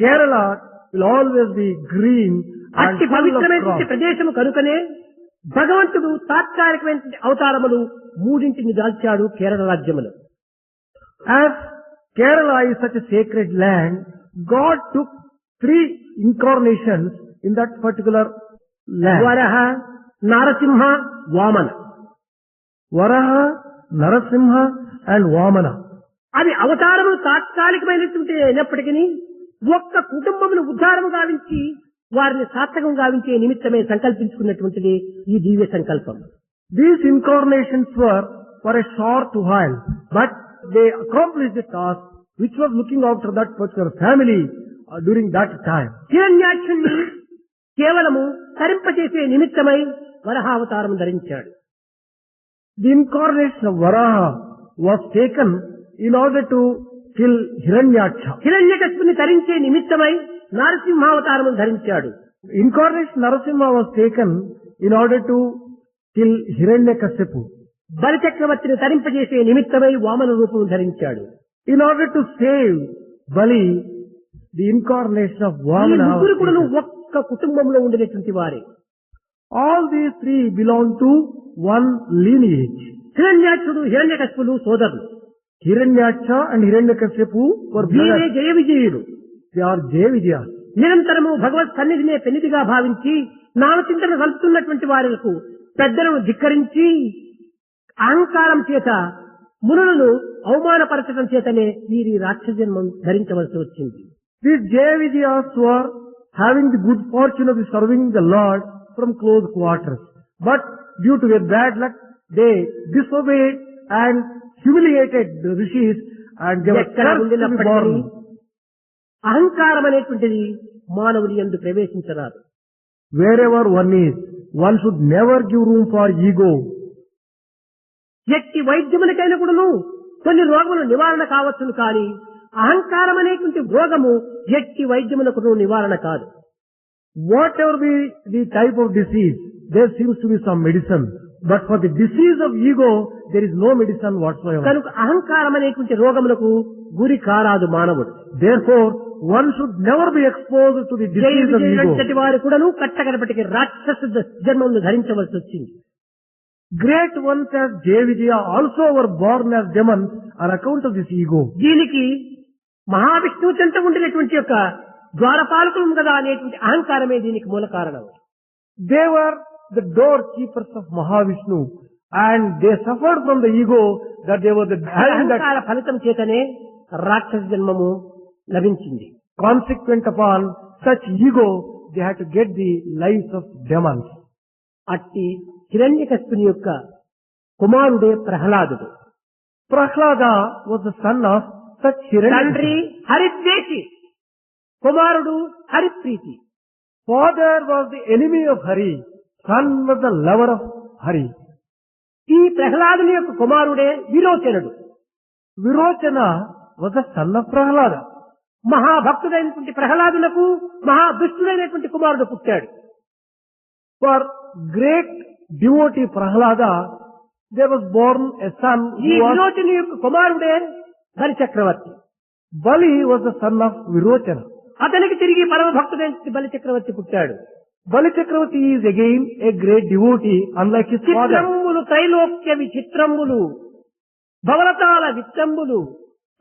Kerala will always be green and అట్టి full of పవిత్రమైనటువంటి crops. ప్రదేశము కనుకనే భగవంతుడు తాత్కాలికమైన అవతారములు మూడింటిని దాల్చాడు కేరళ రాజ్యములో. As Kerala is such a sacred land, God took 3 incarnations in that particular land. వరహ, Narasimha, Vamana. Varaha, Narasimha and Vamana. అవి అవతారములు తాత్కాలికమైనటువంటి అయినప్పటికీ ఒక్క కుటుంబమును ఉద్ధారము గావించి వారిని సార్థకం గావించే నిమిత్తమే సంకల్పించుకున్నటువంటిది ఈ దివ్య సంకల్పం. These incarnations were for a short while, but they accomplished the task which was looking after that particular family during that time. హిరణ్యాక్షుణ్ణి కేవలము తరింపచేసే నిమిత్తమై వరహావతారం ధరించాడు. The incarnation of Varaha was taken in order to kill Hiranyaksha. హిరణ్యకశిపుని తరించే నిమిత్తమై నారసింహావతారం ధరించాడు. Incarnation Narasimha was taken in order to kill Hiranyakasipu. బలిచక్రవర్తిని తరింపజేసే నిమిత్తమై వామన రూపం ధరించాడు. In order to save Bali, the incarnation of ఈ Vamana was ముగ్గురు కూడా taken. ఒక్క కుటుంబంలో ఉండినటువంటి వారే. All these 3 belong to one lineage. హిరణ్యాక్షుడు హిరణ్యకశిపులు సోదరులు. Hiranyaksha and Hiranyakasipu were వీరే brothers. Jaya Vijayudu. They are Jay Vijayas. నిరంతరము భగవత్ సన్నిధినే పెన్నిదిగా భావించి నామచింతన కలుపుతున్నటువంటి వారికి పెద్దలను ధిక్కరించి అహంకారం చేత మునులను అవమానపరచడం చేతనే వీరి రాక్షస జన్మం ధరించవలసి వచ్చింది. These Jay Vijayas were having the good fortune of serving the Lord from close quarters. But due to their bad luck, they disobeyed and humiliated the rishis and they were ఎక్కడ cursed to be ఉండినప్పటికీ born. అహంకారం అనేటువంటిది మానవుడి యందు ప్రవేశించరాదు. Wherever one should never give room for ego. ఎట్టి వైద్యములకైనా కూడాను కొన్ని రోగములు నివారణ కావచ్చును కానీ అహంకారం అనేటువంటి రోగము ఎట్టి వైద్యములకు నివారణ కాదు. Whatever be the type of disease, there seems to be some medicine. But for the disease of ego, there is no medicine whatsoever. కనుక అహంకారం అనేటువంటి రోగములకు గురి కారాదు మానవుడు. Therefore, one should never be exposed to the disease of ego. జయించటి వారు కూడాను కట్టకడపటికి రాక్షస జన్మమును ధరించవలసి వచ్చింది. Great ones as Jay Vijaya also were born as demons on account of this ego. దీనికి మహావిష్ణువు చెంత ఉండినటువంటి యొక్క ద్వారపాలకులు కదా అనేటువంటి అహంకారమే దీనికి మూల కారణం. They were the doorkeepers of Mahavishnu and they suffered from the ego that they were the having that అహంకార ఫలితం చేతనే రాక్షస జన్మము లభించింది. consequent upon such ego, they had to get the lives of demons. అట్టి హిరణ్యకశిపుని యొక్క కుమారుడే ప్రహ్లాదుడు. Prahlada was the son of such తండ్రి Hiranyakasipu. హరిద్వేషి, కుమారుడు హరిప్రీతి. Father was the enemy of Hari, son was the lover of Hari. ఈ ప్రహ్లాదుని యొక్క కుమారుడే విరోచనుడు. Virochana was the son of Prahlada. మహాభక్తుడైనటువంటి ప్రహ్లాదులకు మహాదుష్టుడైనటువంటి కుమారుడు పుట్టాడు. For great devotee Prahlada, there was born a son ఈ who was విరోచని యొక్క కుమారుడే బలి చక్రవర్తి. Bali was the son of Virochana. అతనికి తిరిగి పరమ భక్తుడైన బలి చక్రవర్తి పుట్టాడు. Bali Chakravarti is again a great devotee, unlike his father. చిత్రములు త్రైలోక్య విచిత్రములు, భవనతాల విత్తంబులు,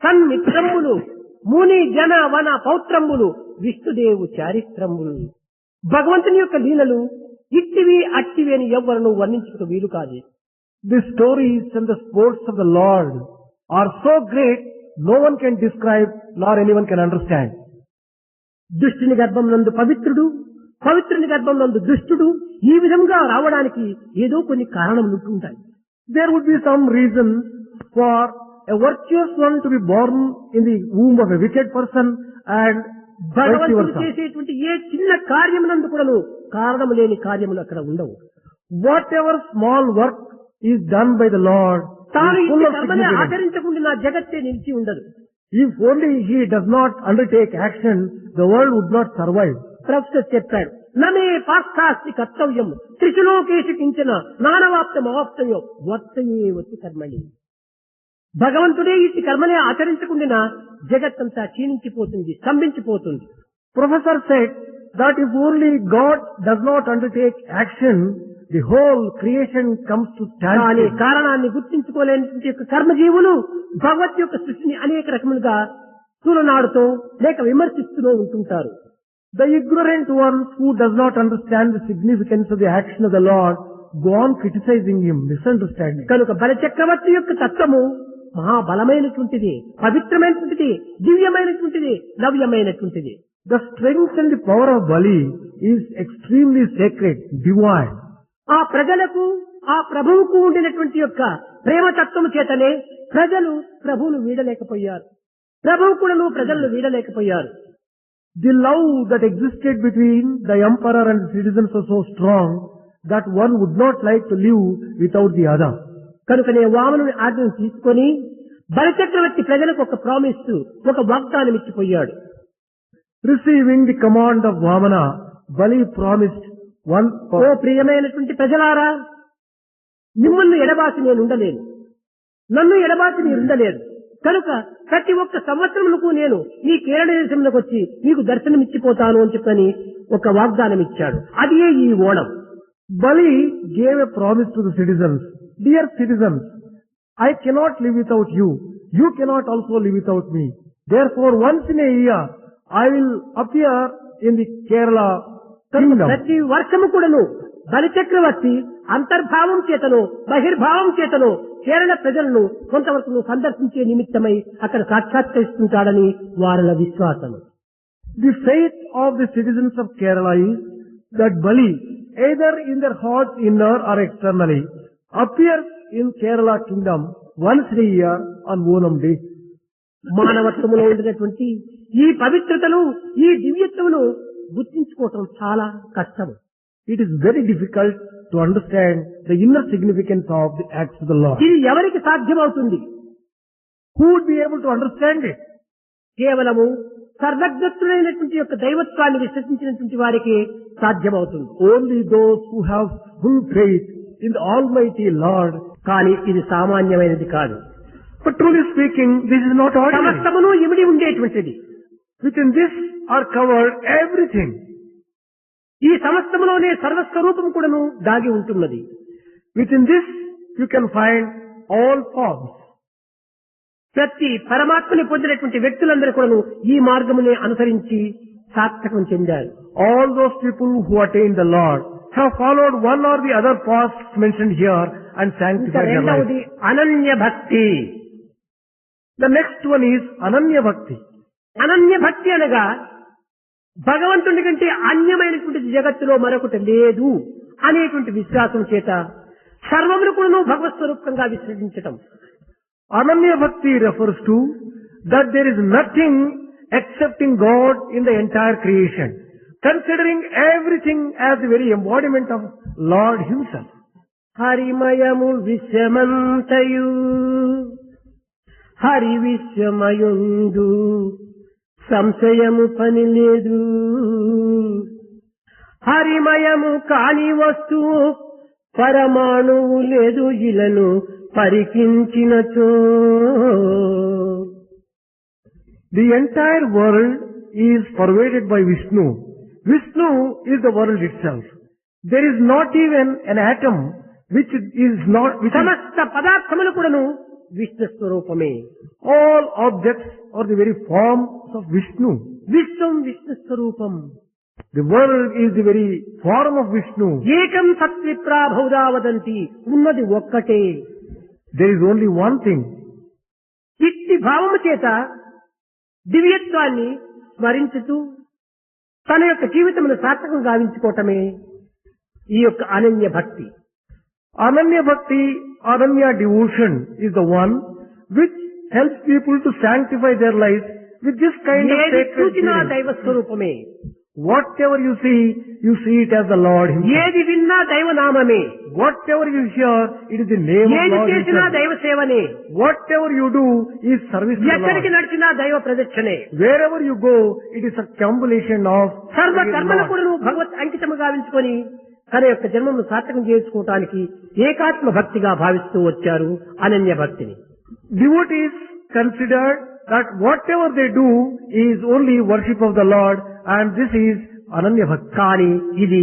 సన్మిత్రములు, ముని జన వన పౌత్రంబులు, విష్ణుదేవు చారిత్రములు. భగవంతుని యొక్క లీలలు ఇట్టివి అట్టివి అని ఎవ్వరను వర్ణించుటకు వీలు కాదు. The stories and the sports of the Lord are so great, no one can describe nor anyone can understand. దుష్టుని గర్భం నందు పవిత్రుడు, పవిత్రుని గర్భం నందు దుష్టుడు, ఈ విధంగా రావడానికి ఏదో కొన్ని కారణములు ఉంటాయి. There would be some reason for a virtuous one to be born in the womb of a wicked person and vice భగవంతుడు versa. చేసేటువంటి ఏ చిన్న కార్యమునందు కూడాను కారణము లేని కార్యములు అక్కడ ఉండవు. whatever small work is done by the Lord తాను is full ఇట్టి of కర్మని significance. ఆచరించకుండా నా జగత్తే నిలిచి ఉండదు. If only he does not undertake action, the world would not survive. Professor చెప్పాడు, నమే పార్థాస్తి కర్తవ్యం త్రిశులోకేషు కించన నానవాప్తం అవాప్తయో వర్తయే వతి కర్మణి. భగవంతుడే ఇట్టి కర్మనే ఆచరించకుండా జగత్తంతా క్షీణించిపోతుంది, స్తంభించిపోతుంది. Professor said that if only God does not undertake action, the whole creation comes to కానీ stand. కారణాన్ని గుర్తించుకోలేని యొక్క కర్మజీవులు భగవత్ యొక్క సృష్టిని అనేక రకములుగా తూలనాడుతూ లేక విమర్శిస్తూ ఉంటుంటారు. The ignorant ones who does not understand the significance of the action of the Lord go on criticizing him, misunderstanding. కనుక బలచక్రవర్తి యొక్క తత్వము మహాబలమైనటువంటిది, పవిత్రమైనటువంటిది, దివ్యమైనటువంటిది, నవ్యమైనటువంటిది. The strength and the power of Bali is extremely sacred, divine. ఆ ప్రజలకు ఆ ప్రభువుకు ఉండినటువంటి యొక్క ప్రేమతత్వము చేతనే ప్రజలు ప్రభువును వీడలేకపోయారు, ప్రభువు కూడాను ప్రజలను వీడలేకపోయారు. The love that existed between the emperor and the citizens was so strong that one would not like to live without the other. కనుకనే వామనుని ఆజ్ఞను తీసుకొని బలచక్రవర్తి ప్రజలకు ఒక ప్రామిస్, ఒక వాగ్దానం ఇచ్చిపోయాడు. Receiving the command of Vamana, Bali promised one. ఓ ప్రియమైనటువంటి ప్రజలారా, మిమ్మల్ని ఎడబాసి నేను ఉండలేను, నన్ను ఎడబాసి మీరు ఉండలేరు. కనుక ప్రతి ఒక్క సంవత్సరములకు నేను మీ కేరళ దేశంలోకి వచ్చి మీకు దర్శనమిచ్చిపోతాను అని చెప్పని ఒక వాగ్దానం ఇచ్చాడు. అదే ఈ Onam. Bali gave a promise to the citizens. Dear citizens, I cannot live without you. You cannot also live without me. Therefore, once in a year, I will appear in the Kerala kingdom. ప్రతి వర్షము కూడాను బలిచక్రవర్తి అంతర్భావం చేతను బహిర్భావం చేతను కేరళ ప్రజలను కొంతవరకు సందర్శించే నిమిత్తమై అక్కడ సాక్షాత్కరిస్తుంటాడని వారిల విశ్వాసం. The faith of the citizens of Kerala is that Bali, either in their hearts, inner or externally, appears in Kerala kingdom once a year on Onam day. మానవత్వములో ఉండినటువంటి ఈ పవిత్రతను, ఈ దివ్యత్వమును గుర్తించుకోవటం చాలా కష్టము. It is very difficult to understand the inner significance of the acts of the Lord. ఇది ఎవరికి సాధ్యమవుతుంది? Who would be able to understand it? కేవలము సర్వజ్ఞతుడైనటువంటి యొక్క దైవత్వాన్ని విశ్వసించినటువంటి వారికి సాధ్యమవుతుంది. Only those who have full faith in the Almighty Lord. కానీ ఇది సామాన్యమైనది కాదు. But truly speaking, this is not ordinary. సమస్తమును ఇమిడి ఉండేటువంటిది. Within this are covered everything. ఈ సమస్తములోనే సర్వస్వరూపం కూడాను దాగి ఉంటున్నది. Within this you can find all forms. ప్రతి పరమాత్మని పొందినటువంటి వ్యక్తులందరూ కూడాను ఈ మార్గమునే అనుసరించి సార్థకం చెందారు. All those people who attain the Lord have followed one or the other paths mentioned here and sanctified their life. రెండవది అనన్య భక్తి. The next one is Ananya Bhakti. Ananya భక్తి అనగా భగవంతుని కంటే అన్యమైనటువంటి జగత్తులో మరొకటి లేదు అనేటువంటి విశ్వాసం చేత సర్వమును కూడాను భగవత్ స్వరూపంగా విశ్వసించటం. Ananya Bhakti refers to that there is nothing excepting God in the entire creation, considering everything as the very embodiment of Lord Himself. హరిమయము విశ్వమంతయు Hari విశ్వమయుండు సంశయము పని లేదు. హరిమయము కాని వస్తువు పరమాణువు లేదు ఇలను పరికించినచో. The entire world is pervaded by Vishnu. Vishnu is the world itself. There is not even an atom which is not. సమస్త పదార్థములు కూడాను విష్ణు స్వరూపమే. All objects are the very forms of Vishnu. విశ్వం విష్ణు స్వరూపం. The world is the very form of Vishnu. ఏకం సత్విప్రా బహుధా వదంతి, ఉన్నది ఒక్కటే. There is only one thing. ఇట్టి భావము చేత దివ్యత్వాన్ని స్మరించుతూ తన యొక్క జీవితమును సార్థకం గావించుకోవటమే ఈ యొక్క అనన్య భక్తి. Ananya Bhakti, Ananya devotion is the one which helps people to sanctify their lives with this kind of ఏది sacred చూచినా feeling. దైవ స్వరూపమే. Whatever you see it as the Lord Himself. ఏది విన్నా దైవనామమే, Whatever you hear, it is the name of ఏది Lord చేసినా Himself. దైవ సేవనే, Whatever you do is service to the ఎక్కడికి Lord. నడిచినా దైవ ప్రదక్షిణే. Wherever you go, it is a combination of సర్వ service to the కర్మలు Lord. కూడా నువ్వు భగవత్ అంకితము గావించుకొని తన యొక్క జన్మను సార్థకం చేసుకోవటానికి ఏకాత్మ భక్తిగా భావిస్తూ వచ్చారు అనన్య భక్తిని. Devotees consider that whatever they do is only worship of the Lord, and this is Ananya Bhakti. కానీ ఇది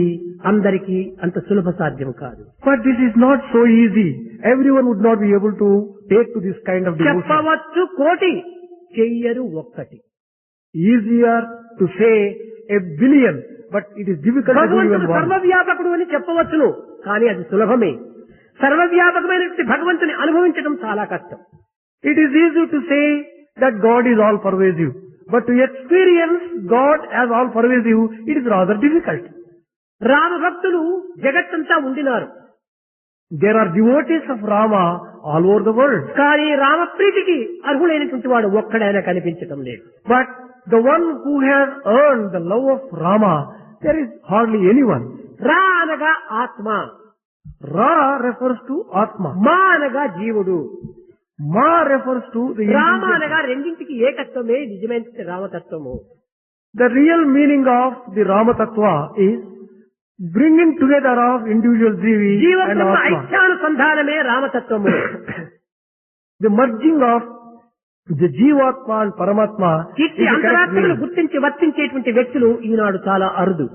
అందరికీ అంత సులభ సాధ్యం కాదు. But this is not so easy. Everyone would not be able to take to this kind of devotion. చెప్పవచ్చు కోటి, చెయ్యరు ఒక్కటి. Easier to say a billion, but it is difficult to do even భగవంతుడు one. సర్వవ్యాపకుడు అని చెప్పవచ్చును, కానీ అది సులభమే. సర్వవ్యాపకమైనటువంటి భగవంతుని అనుభవించడం చాలా కష్టం. It is easy to say that God is all pervasive, but to experience God as all pervasive, it is rather difficult. Rama భక్తులు జగత్తంతా ఉండినారు, There are devotees of Rama all over the world, కానీ రామప్రీతికి అర్హులైనటువంటి వాడు ఒక్కడైనా కనిపించటం లేదు. but the one who has earned the love of Rama, there is hardly anyone. రా అనగా ఆత్మ, Ra refers to Atma. మా అనగా జీవుడు, Ma refers to the Rama individual. అనగా రెండింటికి ఏకత్వమే నిజమైన రామతత్వము. The real meaning of the Rama Tattva is bringing together of individual Jivi జీవ and Brahma Atma. ఐక్యానుసంధానమే రామతత్వము. The merging of the Jivatma and Paramatma is ఇట్టి the correct అంతరాత్మను meaning. గుర్తించి వర్తించేటువంటి వ్యక్తులు ఈనాడు చాలా అరుదు.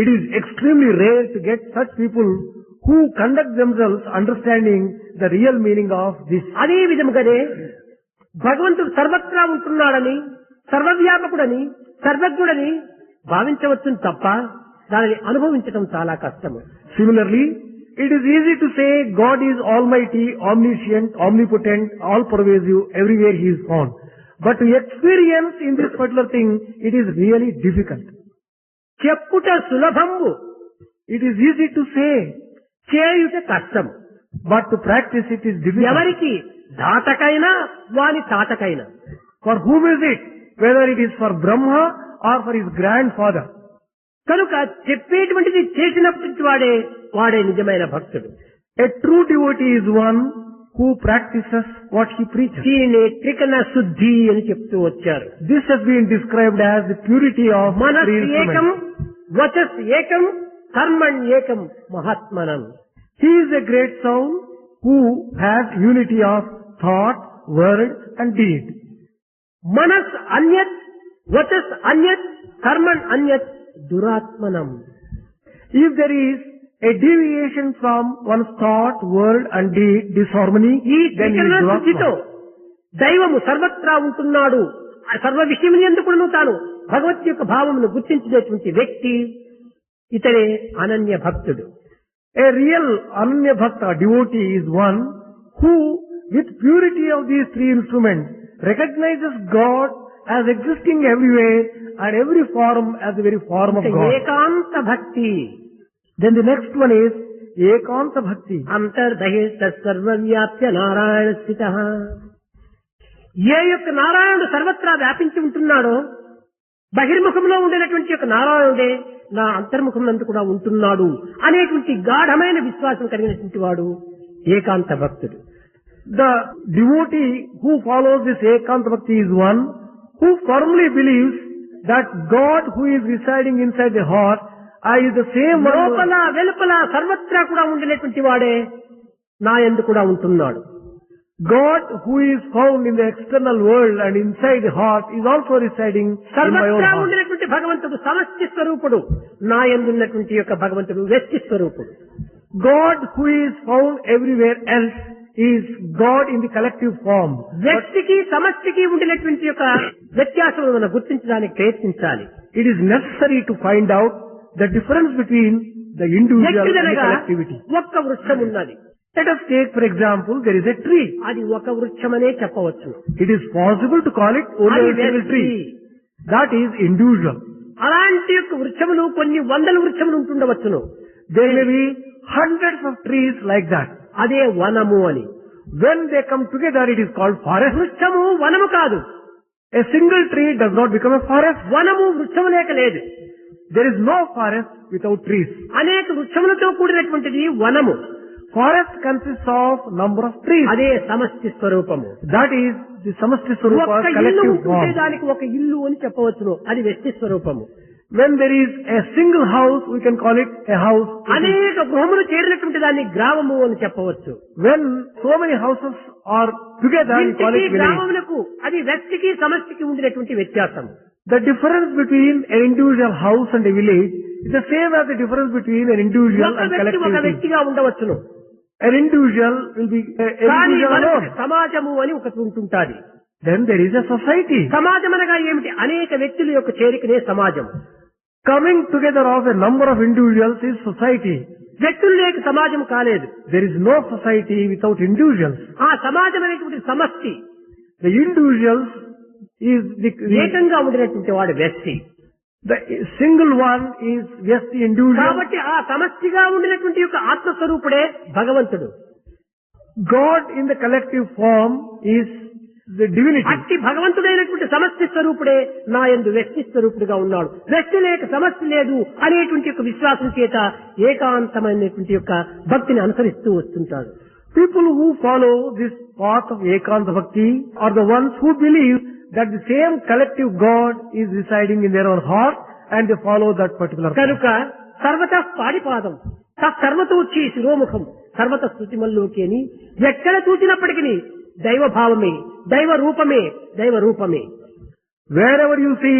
It is extremely rare to get such people who conduct themselves understanding the real meaning of this. అదే విధముగానే భగవంతుడు సర్వత్రా ఉంటున్నాడని, సర్వవ్యాపకుడని, సర్వజ్ఞుడని భావించవచ్చును తప్ప దానిని అనుభవించడం చాలా కష్టము. Similarly, it is easy to say God is almighty, omniscient, omnipotent, all pervasive, everywhere He is found. But to experience in this particular thing, it is really difficult. చెప్పుట సులభంబు, It is easy to say, చేయుట కష్టం. but to practice it is difficult. ఎవరికి దాతకైనా వాని తాతకైనా. For whom is it? Whether it is for Brahma or for his grandfather. కనుక చెప్పేటువంటిది చేసినప్పటి వాడే నిజమైన భక్తుడు. A true devotee is one who practices what he preaches. దీనిని త్రికరణ శుద్ధి అని చెప్తూ వచ్చారు. This has been described as the purity of మనస్ three ఏకం, instruments. వచస్ ఏకం, కర్మణ్ ఏకం, మహాత్మనం. He is a great soul who has unity of thought, word and deed. మనస్ అన్యత్, వచస్ అన్యత్, కర్మణ్ అన్యత్, దురాత్మనం. If there is a deviation from one's thought, word and deed, disharmony, ఈ then he is త్రికరణ శుద్ధితో duratma. దైవము సర్వత్రా ఉంటున్నాడు, సర్వ విషయం ఎందుకు తాను భగవత్ యొక్క భావమును గుర్తించినటువంటి వ్యక్తి ఇతడే అనన్య భక్తుడు. A real Ananya Bhakta devotee is one who, with purity of these three instruments, recognizes God as existing everywhere and every form as the very form of God. ఏకాంత భక్తి. Then the next one is Ekanta Bhakti. అంతర్దహిత సర్వవ్యాప్య Narayana స్థిత. ఏ యొక్క నారాయణుడు సర్వత్రా వ్యాపించి ఉంటున్నాడో, బహిర్ముఖంలో ఉండేటువంటి యొక్క నారాయణుడే నా అంతర్ముఖం నందు కూడా ఉంటున్నాడు అనేటువంటి గాఢమైన విశ్వాసం కలిగినటువంటి వాడు ఏకాంత భక్తుడు. The devotee who follows this Ekanta Bhakti is one who firmly believes that God who is residing inside the heart is the same one. లోపల వెలుపల సర్వత్రా కూడా ఉండినటువంటి వాడే నా యందు కూడా ఉంటున్నాడు. God who is found in the external world and inside the heart is also residing in my own సర్వత్రా heart. ఉండినటువంటి భగవంతుడు సమష్టి స్వరూపుడు, నా యందు ఉన్నటువంటి యొక్క భగవంతుడు వ్యక్తి స్వరూపుడు. God who is found everywhere else is God in the collective form. వ్యక్తికి సమష్టికి ఉండినటువంటి యొక్క వ్యత్యాసం మనం గుర్తించడానికి ప్రయత్నించాలి. It is necessary to find out the difference between the individual and the వ్యక్తిదనగా collectivity. ఒక్క వృక్షం ఉన్నది. Let us take, for example, there is a tree. అది ఒక వృక్షమనే చెప్పవచ్చు. It is possible to call it only అది a single వ్యక్తి. tree. That is individual. అలాంటి యొక్క వృక్షములు కొన్ని వందల వృక్షములు ఉంటుండవచ్చును. There may be hundreds of trees like that. అదే వనము అని. When they come together, it is called forest. వృక్షము వనము కాదు. A single tree does not become a forest. వనము వృక్షము లేక లేదు. there is no forest without trees. అనేక వృక్షములతో కూడినటువంటిది వనము. Forest consists of number of trees. అదే సమష్టి స్వరూపము. That is the samasti swarupa, ఒక్క ఇల్లు collective ఉంటే form. దానికి ఒక ఇల్లు అని చెప్పవచ్చును, అది వ్యక్తి స్వరూపము. When there is a single house, we can call it a house. అనేక గృహములు చేరినటువంటి దాన్ని గ్రామము అని చెప్పవచ్చు. When so many houses are together, we call it ఇంటికి village. గ్రామములకు అది వ్యక్తికి సమష్టికి ఉండినటువంటి వ్యత్యాసం. The difference between an individual house and a village is the same as the difference between an individual ఒక and వ్యక్తి ఒక collective. వ్యక్తిగా ఉండవచ్చును, An individual will be an కానీ individual మనకు alone. సమాజము అని ఒకటి ఉంటుంటాది. Then there is a society. సమాజం అనగా ఏమిటి? అనేక వ్యక్తుల యొక్క చేరికనే సమాజం. Coming together of a number of individuals is society. వ్యక్తులు లేక సమాజం కాలేదు. There is no society without individuals. ఆ సమాజం అనేటువంటి సమష్టి. The individuals is the ఏకంగా ఉండినటువంటి వాడు వ్యక్తి. the single one is yes the individual. కాబట్టి ఆ సమష్టిగా ఉండినటువంటి యొక్క ఆత్మస్వరూపుడే భగవంతుడు. God in the collective form is the divinity. అట్టి భగవంతుడైనటువంటి సమష్టి స్వరూపుడే నా యందు వ్యక్తి స్వరూపుడుగా ఉన్నాడు. వ్యక్తి లేక సమష్టి లేదు అనేటువంటి యొక్క విశ్వాసం చేత ఏకాంతమైనటువంటి యొక్క భక్తిని అనుసరిస్తూ వస్తుంటాడు. People who follow this path of Ekanta Bhakti are the ones who believe that the same collective God is residing in their own heart and they follow that particular path. కనుక సర్వత పాడిపాదం సర్వతోచ్చి శిరోముఖం సర్వత స్థుతిమల్లోకి అని ఎక్కడ చూసినప్పటికీ దైవభావమే, దైవ రూపమే, దైవ రూపమే. Wherever you see,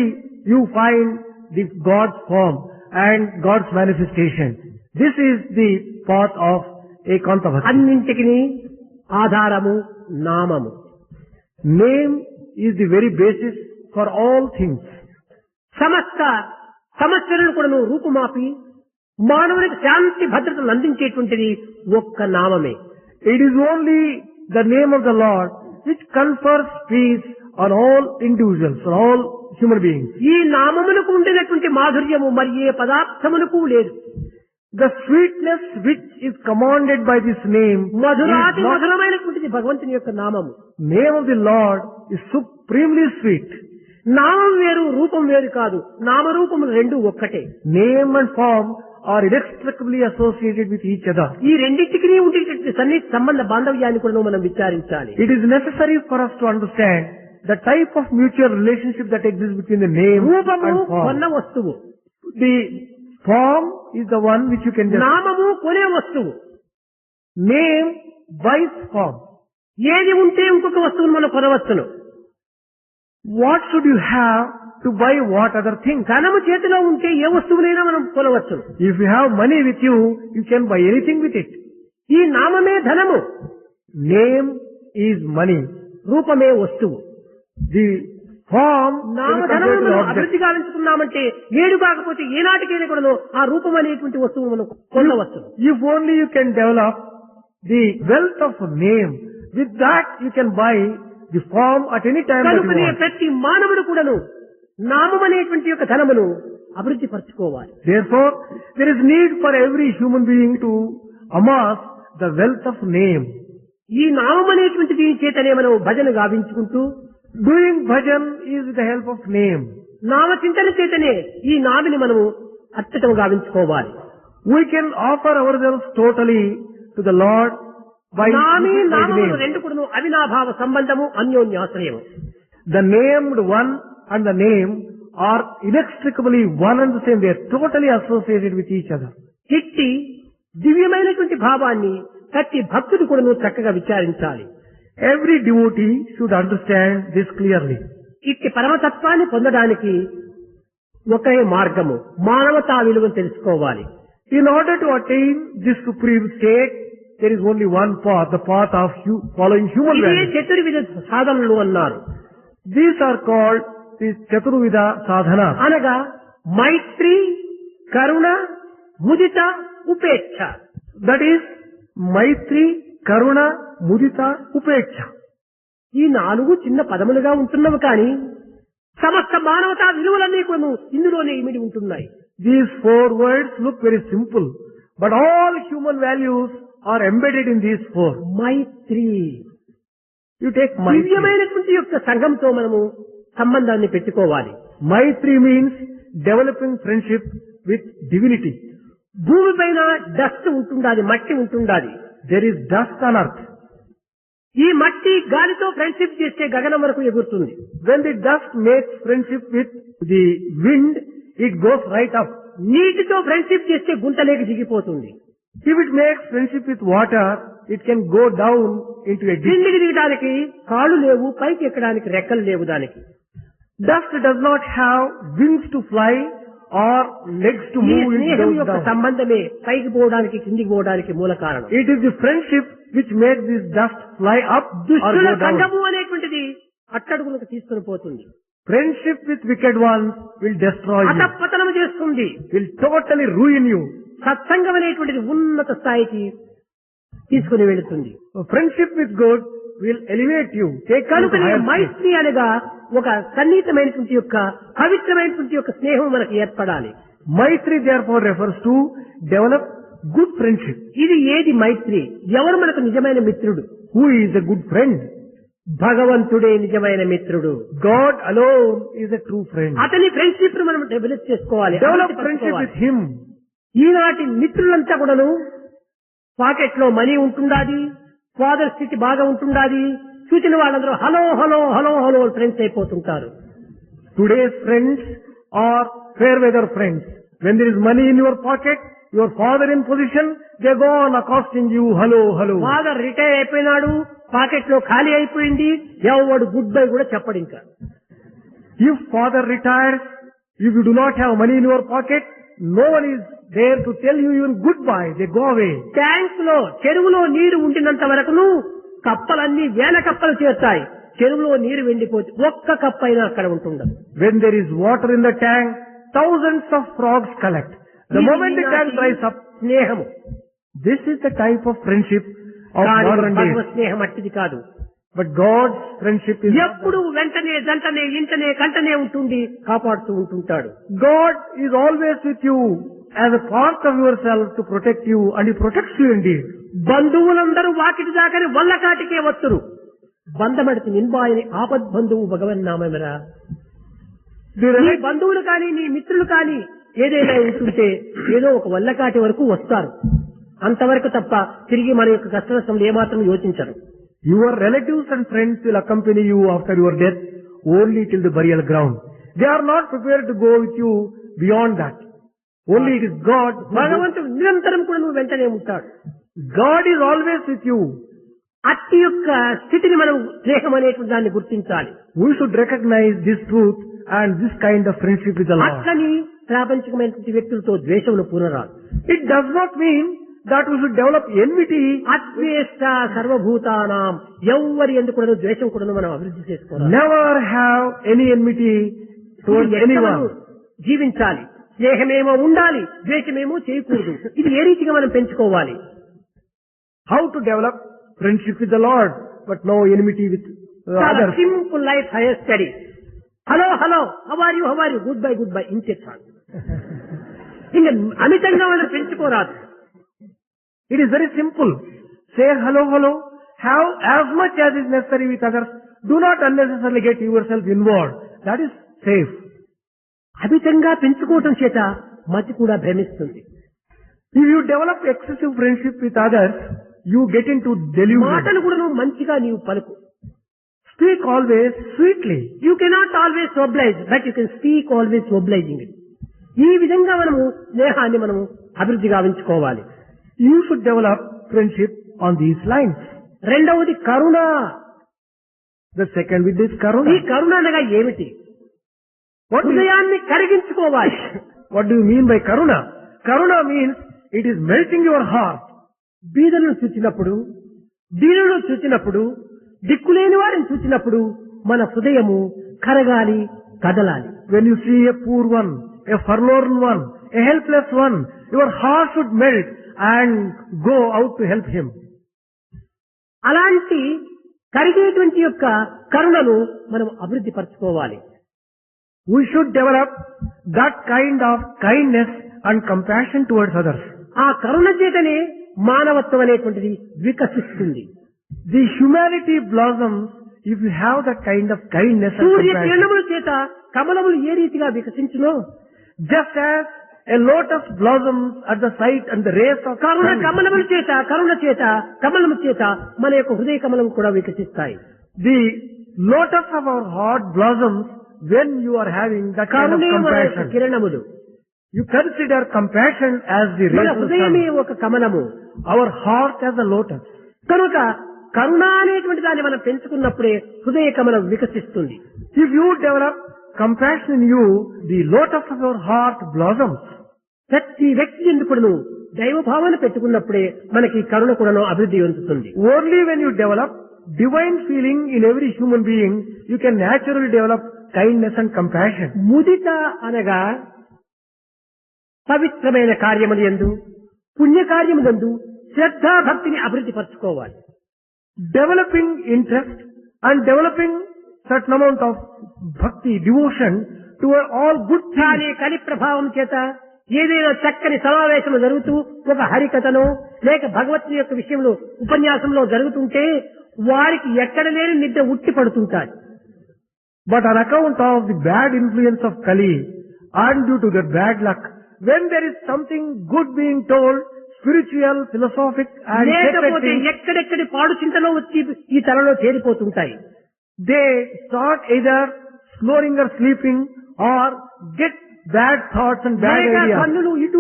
you find the God's form and God's manifestation. This is the path of Ekanta Bhakti. అన్నింటికి ఆధారము నామము. Name is the very basis for all things. సమస్త సమస్యలను కూడా రూపుమాపి మానవునికి శాంతి భద్రతను అందించేటువంటిది ఒక్క నామమే. It is only the name of the Lord which confers peace on all individuals, on all human beings. ఈ నామమునకు ఉండినటువంటి మాధుర్యము మరి ఏ పదార్థమునకు లేదు. The sweetness which is commanded by this name మధురాతి is not, మధురమైనటువంటిది భగవంతుని యొక్క నామము. name of the Lord is supremely sweet. నామం వేరు రూపం వేరు కాదు, నామరూపములు రెండు ఒక్కటే. Name and form are inextricably associated with each other. ఈ రెండింటికి ఉండేటువంటి సన్నిహిత సంబంధ బాంధవ్యాన్ని కూడా మనం విచారించాలి. It is necessary for us to understand the type of mutual relationship that exists between the name రూపము and form. కొన్న వస్తువు, The form is the one which you can just... నామము కొనే వస్తువు. Name buys form. ఏది ఉంటే ఇంకొక వస్తువును మనం కొనవచ్చును. What should you have to buy what other thing? ధనము చేతిలో ఉంటే ఏ వస్తువునైనా మనం కొనవచ్చును. If you have money with you, you can buy anything with it. ఈ నామమే ధనము, Name is money. రూపమే వస్తువు. The form is నామధనము compared to the మనం object. అభివృద్ధి గావించుకున్నామంటే ఏడు కాకపోతే ఏనాటికైనా కూడా ఆ రూపం అనేటువంటి వస్తువు మనం కొనవచ్చు. If only you can develop the wealth of a name, with that you can buy the form at any time that you కనుకనే want. ప్రతి మానవుడు కూడాను నామం అనేటువంటి యొక్క ధనమును అభివృద్ధి పరచుకోవాలి. Therefore, there is need for every human being to amass the wealth of name. ఈ నామం అనేటువంటిది చేతనే మనం భజన గావించుకుంటూ Doing bhajan is with the help of name. నామ చింతన చేతనే ఈ నామిని మనము అత్యుతం గావించుకోవాలి. We can offer ourselves totally to the Lord by నామి by the నామములు name. రెండు కూడాను అవినాభావ సంబంధము, అన్యోన్యాశ్రయము. The named one and the name are inextricably one and the same. They are totally associated with each other. ఇట్టి దివ్యమైనటువంటి భావాన్ని ప్రతి భక్తుడు కూడాను చక్కగా విచారించాలి. Every devotee should understand this clearly. ఇట్టి పరమతత్వాన్ని పొందడానికి ఒకే మార్గము, మానవతా విలువను తెలుసుకోవాలి. In order to attain this supreme state, there is only one path, the path of following human ఇదే values. చతుర్విధ సాధనలు అన్నారు. These are called the Chaturvida sadhana. అనగా మైత్రి, కరుణ, ముదిత, ఉపేక్ష. That is Maitri, Karuna, Mudita, Upeksha. ఈ నాలుగు చిన్న పదములుగా ఉంటున్నవి కానీ సమస్త మానవతా విలువలన్నీ కూడా ఇందులోనే ఇమిడి ఉంటున్నాయి. These four words look very simple, but all human values are embedded in these four. Mythri, You take Maitri. దివ్యమైనటువంటి యొక్క సంఘంతో మనము సంబంధాన్ని పెట్టుకోవాలి. Maitri means developing friendship with divinity. భూమి పైన డస్ట్ ఉంటుండాది, మట్టి ఉంటుండాది. There is dust on earth. ఈ మట్టి గాలితో ఫ్రెండ్షిప్ చేస్తే గగనం వరకు ఎగురుతుంది. When the dust makes friendship with the wind, it goes right up. నీటితో ఫ్రెండ్షిప్ చేస్తే గుంటలేకి దిగిపోతుంది. If it makes friendship with water, it can go down into a ditch. కిందికి దిగడానికి కాళ్ళు లేవు, పైకి ఎక్కడానికి రెక్కలు లేవు దానికి. Dust does not have wings to fly or legs to ఈ move స్నేహం it యొక్క down. సంబంధమే పైకి పోవడానికి కిందికి పోవడానికి మూల కారణం. It is the friendship which makes this dust fly up or దుష్టుల go down. సంగము అనేటువంటిది అట్టడుగులకు తీసుకుని పోతుంది. Friendship with wicked ones will destroy you, అతపతనం చేస్తుంది. will totally ruin you. సత్సంగం అనేటువంటిది ఉన్నత స్థాయికి తీసుకుని వెళుతుంది. Friendship with God will elevate you, take you to కనుక higher place. మైత్రి అనగా ఒక సన్నిహితమైనటువంటి యొక్క పవిత్రమైనటువంటి యొక్క స్నేహం మనకు ఏర్పడాలి. Maitri therefore refers to develop good friendship. ఇది ఏది మైత్రి? ఎవరు మనకు నిజమైన మిత్రుడు? Who is a good friend? భగవంతుడే నిజమైన మిత్రుడు. God alone is a true friend. అతని ఫ్రెండ్షిప్ మనం డెవలప్ చేసుకోవాలి. Develop అభివృద్ధి friendship పరచుకోవాలి. with him. ఈనాటి మిత్రులంతా కూడాను పాకెట్ లో మనీ ఉంటుండాది, ఫాదర్ స్థితి బాగా ఉంటుండాది, చూసిన వాళ్ళందరూ hello hello hello hello friends అయిపోతుంటారు. Today's friends are fair weather friends. When there is money in your pocket, your father in position, they go on accosting you, hello, hello. Father retire అయిపోయినాడు, pocket లో ఖాళీ అయిపోయింది, ఎవడు good bye కూడా చెప్పడు ఇంకా. If father retires, if you do not have money in your pocket, no one is there to tell you even goodbye. They go away. Tank లో చెరువులో నీరు ఉండినంత వరకును కప్పలన్నీ వేల కప్పలు చేస్తాయి. చెరువులో నీరు వెండిపోతే ఒక్క కప్ప అయినా అక్కడ ఉంటుండదు. When there is water in the tank, thousands of frogs collect. The moment the tank dries up, స్నేహము. this is the type of friendship of modern భగవ days. స్నేహం అట్టిది కాదు. But God's friendship is not ఎప్పుడు వెంటనే జంటనే ఇంటనే కంటనే ఉంటుంది, కాపాడుతూ ఉంటుంటాడు. God is always with you as a part of yourself to protect you, and He protects you indeed. బంధువులందరూ వాకిటి దాకని వల్లకాటికే వస్తురు. బంధమడికి నిన్బాయని ఆపద్ బంధువు భగవన్నామరా. నీ బంధువులు కానీ నీ మిత్రులు కానీ ఏదైనా ఉంటుంటే ఏదో ఒక వల్లకాటి వరకు వస్తారు. అంతవరకు తప్ప తిరిగి మన యొక్క కష్ట నష్టములు ఏమాత్రం యోచించరు. Your relatives and friends will accompany you after your death only till the burial ground. They are not prepared to go with you beyond that. Only it is God. భగవంతుడు నిరంతరం కూడా నువ్వు వెంటనే ఉంటాడు. God is always with you. అట్టి యొక్క స్థితిని మనం స్నేహం అనేటువంటి దాన్ని గుర్తించాలి. We should recognize this truth and this kind of friendship with the Lord. అట్లని ప్రాపంచికమైనటువంటి వ్యక్తులతో ద్వేషములు పూనరాదు. It does not mean that we should develop enmity. అద్వేష్ట సర్వభూతానాం, ఎవ్వరి ఎందుకు కూడా ద్వేషం కూడా మనం అభివృద్ధి చేసుకోవాలి. Never have any enmity towards anyone. జీవించాలి. స్నేహమేమో ఉండాలి, ద్వేషమేమో చేయకూడదు. ఇది ఏ రీతిగా మనం పెంచుకోవాలి? How to develop friendship with the Lord, but no enmity with others. Simple life hire study. Hello hello హవారు హవారు good bye ఇంతే చాలు. ఇంకా అమితంగా మనం పెంచుకోరాదు. It is very simple. Say hello, hello. Have as much as is necessary with others. Do not unnecessarily get yourself involved. That is safe. అమితంగా పెంచుకోవటం చేత మతి కూడా భ్రమిస్తుంది. If you develop excessive friendship with others, you get into delusion. మాటలు కూడా నువ్వు మంచిగా నీవు పలుకు. Speak always sweetly. You cannot always oblige, but you can speak always obliging. ఈ విధంగా మనము స్నేహాన్ని మనము అభివృద్ధి గావించుకోవాలి. You should develop friendship on these lines. రెండవది కరుణ. The second with this ఈ karuna. కరుణ అనగా ఏమిటి? What do you, హృదయాన్ని కరిగించుకోవాలి. what do you mean by karuna? Karuna means it is melting your heart. బీదలను చూచినప్పుడు, దీనులను చూచినప్పుడు, దిక్కులేని వారిని చూచినప్పుడు మన హృదయము కరగాలి, కదలాలి. When you see a poor one, a forlorn one, a helpless one, your heart should melt and go out to help him. అలాంటి కరిగేటువంటి యొక్క కరుణను మనం అభివృద్ధి పరచుకోవాలి. We should develop that kind of kindness and compassion towards others. ఆ కరుణ చేతనే మానవత్వం అనేటువంటిది వికసిస్తుంది. The humanity blossoms if you have that kind of kindness and Surya compassion. కిరణముల చేత కమలములు ఏ రీతిగా వికసించునో Just as a lotus blossoms at the sight and the rays of Karuna sun. కమలముల చేత కమలము చేత మన యొక్క హృదయ కమలం కూడా వికసిస్తాయి. The lotus of our heart blossoms when you are having that kind of కరుణే మన యొక్క compassion. కిరణములు. You consider compassion as the మన rays of the హృదయమే sun. ఒక కమలము. Our heart as a lotus. కనుక కరుణ అనేటువంటి దాన్ని మనం పెంచుకున్నప్పుడే హృదయ కమలం వికసిస్తుంది. If you develop compassion in you, the lotus of your heart blossoms. ప్రతి వ్యక్తి ఎందుకును దైవ భావన పెట్టుకున్నప్పుడే మనకి కరుణ కూడాను అభివృద్ధి చెందుతుంది. Only when you develop divine feeling in every human being, you can naturally develop kindness and compassion. ముదిత అనగా పవిత్రమైన కార్యములు యందు పుణ్యకార్యములందు శ్రద్ధా భక్తిని అభివృద్ధి పరచుకోవాలి. Developing interest and developing certain amount of bhakti, devotion toward all good things. కానీ కలి ప్రభావం చేత ఏదైనా చక్కని సమావేశం జరుగుతూ ఒక హరికథను లేక భగవద్గీత యొక్క విషయంలో ఉపన్యాసంలో జరుగుతుంటే వారికి ఎక్కడ లేని నిద్ర ఉట్టి పడుతుంటారు. But on account of the bad influence of Kali and due to their bad luck, when there is something good being told, spiritual, philosophic and sacred లేకపోతే things, ఎక్కడెక్కడి పాడు చింతలో వచ్చి ఈ తలలో చేరిపోతుంటాయి. they start either snoring or sleeping or get bad thoughts and bad లేక ideas. కన్నులు ఇటు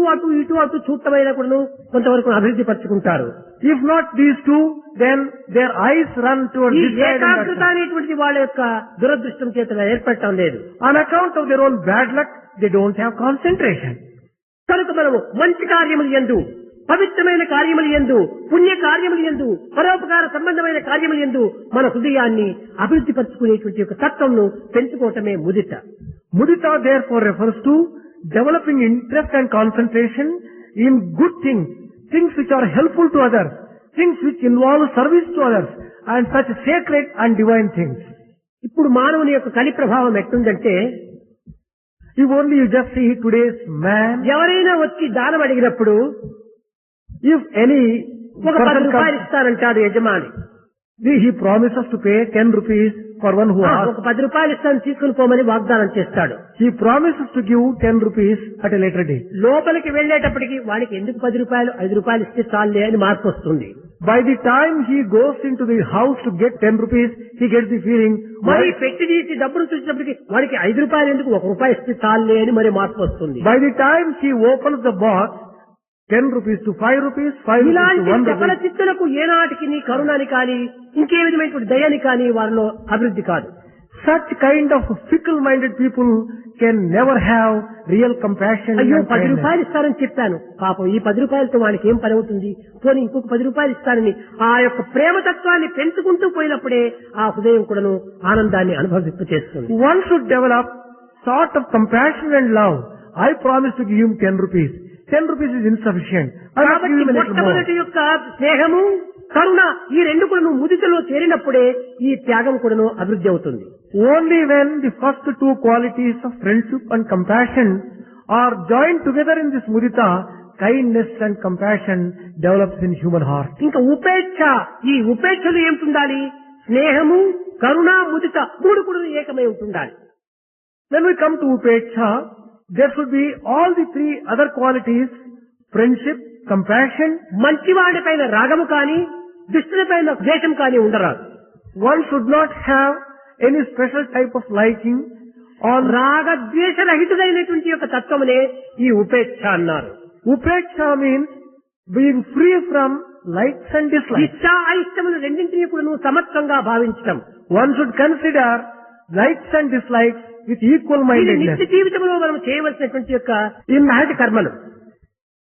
అటు చూడటమైన కూడా కొంతవరకు అభివృద్ధి పరచుకుంటారు. If not these two, then their eyes run towards ఈ this side and that ఏకాగ్రత side. అనేటువంటిది వాళ్ళ యొక్క దురదృష్టం చేత ఏర్పడటం లేదు. On account of their own bad luck, they don't have concentration. కనుక మనము మంచి కార్యములు యందు పవిత్రమైన కార్యములు యందు పుణ్య కార్యములు యందు పరోపకార సంబంధమైన కార్యములు యందు మన హృదయాన్ని అభివృద్ధి పరచుకునేటువంటి ఒక తత్వంను పెంచుకోవటమే ముదిత. Mudita therefore refers to developing interest and concentration in good things, things which are helpful to others, things which involve service to others, and such sacred and divine things. ఇప్పుడు మానవుని యొక్క కలి ప్రభావం ఎట్టుందంటే If only you just see today's man, ఎవరైనా వచ్చి దానం అడిగినప్పుడు if any ఒక 10 person రూపాయలు comes, ఇస్తానంటాడు యజమాని. he promises to pay 10 rupees for one who asks. ఒక 10 రూపాయలు ఇస్తాను తీసుకుని పోమని వాగ్దానం చేస్తాడు. He promises to give 10 rupees at a later date. లోపలికి వెళ్లేటప్పటికి వాడికి ఎందుకు 10 రూపాయలు 5 రూపాయలు ఇస్తే చాలే అని మార్పు వస్తుంది. By the time he goes into the house to get 10 rupees, he gets the feeling, మరి పెట్టి తీసి డబ్బులు చూసినప్పటికి వాడికి 5 రూపాయలు ఎందుకు 1 రూపాయి ఇస్తే చాలే అని మరి మార్పు వస్తుంది. by the time he opens the box, 10 rupees to 5 rupees, 5 rupees ఇలాంటి to 1 చపల rupee. చిత్తులకు ఏనాటికి నీ కరుణని కానీ ఇంకే విధమైనటువంటి దయని కానీ వారిలో అభివృద్ధి కాదు. Such kind of fickle-minded people can never have real compassion అయ్యో and 10 kindness. రూపాయలు ఇస్తానని చెప్పాను, పాపం ఈ 10 రూపాయలతో వాడికి ఏం పని అవుతుంది, పోనీ ఇంకొక 10 రూపాయలు ఇస్తానని ఆ యొక్క ప్రేమతత్వాన్ని పెంచుకుంటూ పోయినప్పుడే ఆ హృదయం కూడాను ఆనందాన్ని అనుభవింప చేస్తుంది. One should develop sort of compassion and love. I promise to give him 10 rupees. 10 rupees is insufficient. I must కాబట్టి give him a little more. మొట్టమొదటి యొక్క స్నేహము కరుణ ఈ రెండు కూడాను ముదితలో చేరినప్పుడే ఈ త్యాగం కూడాను అభివృద్ధి అవుతుంది. Only when the first two qualities of friendship and compassion are joined together in this mudita, kindness and compassion develops in human heart. ఇంకా ఉపేక్ష, ఈ ఉపేక్షలు ఏమిటుండాలి, స్నేహము కరుణ ముదిత మూడు కూడా ఏకమై ఉంటుండాలి. When we come to upeksha, there should be all the three other qualities, friendship, compassion. మంచివాడి పైన రాగము కానీ దుష్టుల పైన ద్వేషం కానీ ఉండరాదు. One should not have any special type of liking on రాగద్వేషరహితుడైనటువంటి యొక్క తత్వమునే ఈ ఉపేక్ష అన్నారు. upeksha means being free from likes and dislikes. ఇచ్చా అయిష్టములు రెండింటినీ కూడా నువ్వు సమత్వంగా భావించటం. One should consider likes and dislikes with equal ఇది mindedness. నిత్య జీవితంలో మనం చేయవలసినటువంటి యొక్క ఇన్నాటి కర్మలు.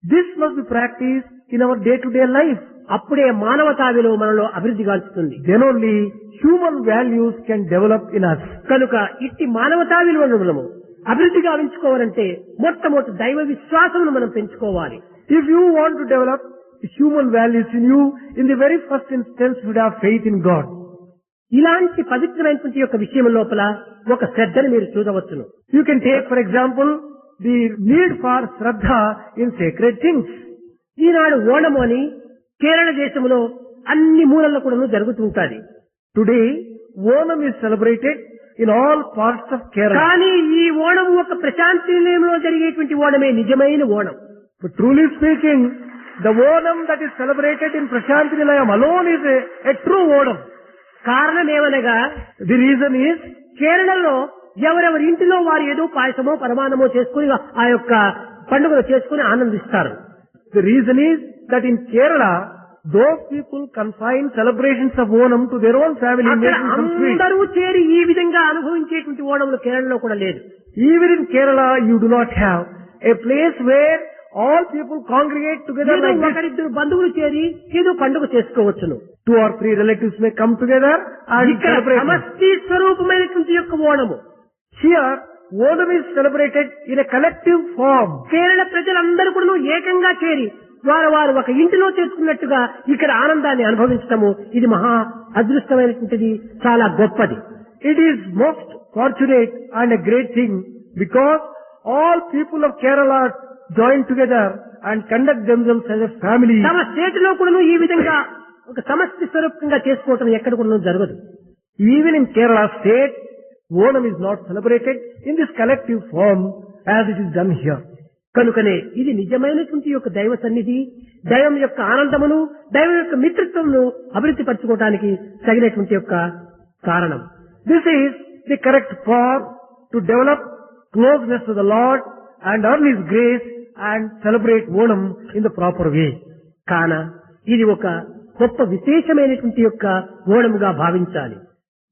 This must be practiced in our day-to-day life. అప్పుడే మానవతా విలువ మనలో అభివృద్ధి గాంచుతుంది. Then only human values can develop in us. కనుక ఇట్టి మానవతా విలువను మనము అభివృద్ధి గావించుకోవాలంటే మొట్టమొదటి దైవ విశ్వాసమును మనం పెంచుకోవాలి. If you want to develop human values in you, in the very first instance, you should have faith in God. ఇలాంటి పవిత్రమైనటువంటి యొక్క విషయం లోపల ఒక శ్రద్ధను మీరు చూడవచ్చును. You can take, for example, the need for Shraddha in sacred things. ఈనాడు ఓణము అని కేరళ దేశంలో అన్ని మూలల్లో కూడా జరుగుతుంటాది. Today, Onam is celebrated in all parts of Kerala. కానీ ఈ ఓణం ఒక ప్రశాంతి నిలయంలో జరిగేటువంటి ఓణమే నిజమైన Onam. But truly speaking, the Onam that is celebrated in Prashanti Nilayam alone is a true Onam. కారణం ఏమనగా The reason is, కేరళలో ఎవరెవరి ఇంటిలో వారు ఏదో పాయసమో పరమాన్నమో చేసుకుని ఆ యొక్క పండుగలు చేసుకుని ఆనందిస్తారు. the reason is that in Kerala, those people confine celebrations of Onam to their own family, అక్కడ making some sweets. అందరూ చేరి ఈ విధంగా అనుభవించేటువంటి ఓణంలో కేరళలో కూడా లేదు. Even in Kerala, you do not have a place where all people congregate together ఏదో like this. ఒకరిద్దరు బంధువులు చేరి ఏదో పండుగ చేసుకోవచ్చును. 2 or 3 relatives may come together and ఇక్కడ celebrate. సమష్టి స్వరూపమైనటువంటి యొక్క ఓణము. Here, Onam is celebrated in a collective form. Kerala ప్రజలందరూ కూడా ఏకంగా చేరి వారు ఒక ఇంటిలో చేసుకున్నట్టుగా ఇక్కడ ఆనందాన్ని అనుభవించటము ఇది మహా అదృష్టమైనటువంటిది, చాలా గొప్పది. It is most fortunate and a great thing because all people of Kerala join together and conduct themselves as a family. తమ స్టేట్ లో కూడా ఈ విధంగా ఒక సమష్టి స్వరూపంగా చేసుకోవటం ఎక్కడ కూడా జరగదు. Even in Kerala state, Onam is not celebrated in this collective form as it is done here. కనుకనే ఇది నిజమైనటువంటి యొక్క దైవ సన్నిధి, దైవం యొక్క ఆనందమును, దైవం యొక్క మిత్రత్వమును అభివృద్ధి పరచుకోవడానికి తగినటువంటి యొక్క కారణం. This is the correct form to develop closeness to the Lord and earn His grace and celebrate Onam in the proper way. కాన ఇది ఒక గొప్ప విశేషమైనటువంటి యొక్క ఓణముగా భావించాలి.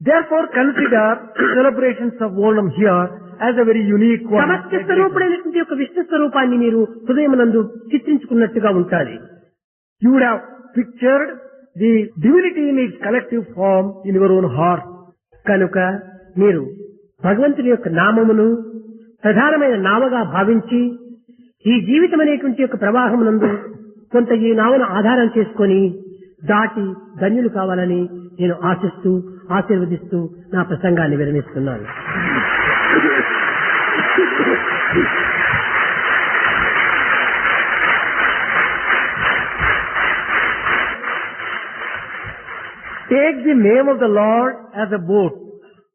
Therefore consider celebrations of Onam here as a very unique one. సమస్త స్వరూపుడైనటువంటి యొక్క విష్ణు స్వరూపాన్ని మీరు హృదయమునందు చిత్రించుకున్నట్టుగా ఉండాలి. You would have pictured the divinity in its collective form in your own heart. కనుక మీరు భగవంతుని యొక్క నామమును ప్రధానమైన నామగా భావించి ఈ జీవితం అనేటువంటి యొక్క ప్రవాహమునందు కొంత ఈ నామను ఆధారం చేసుకొని దాటి ధన్యులు కావాలని నేను ఆశిస్తూ ఆశీర్వదిస్తూ నా ప్రసంగాన్ని విరమిస్తున్నాను. Take the name of the Lord as a boat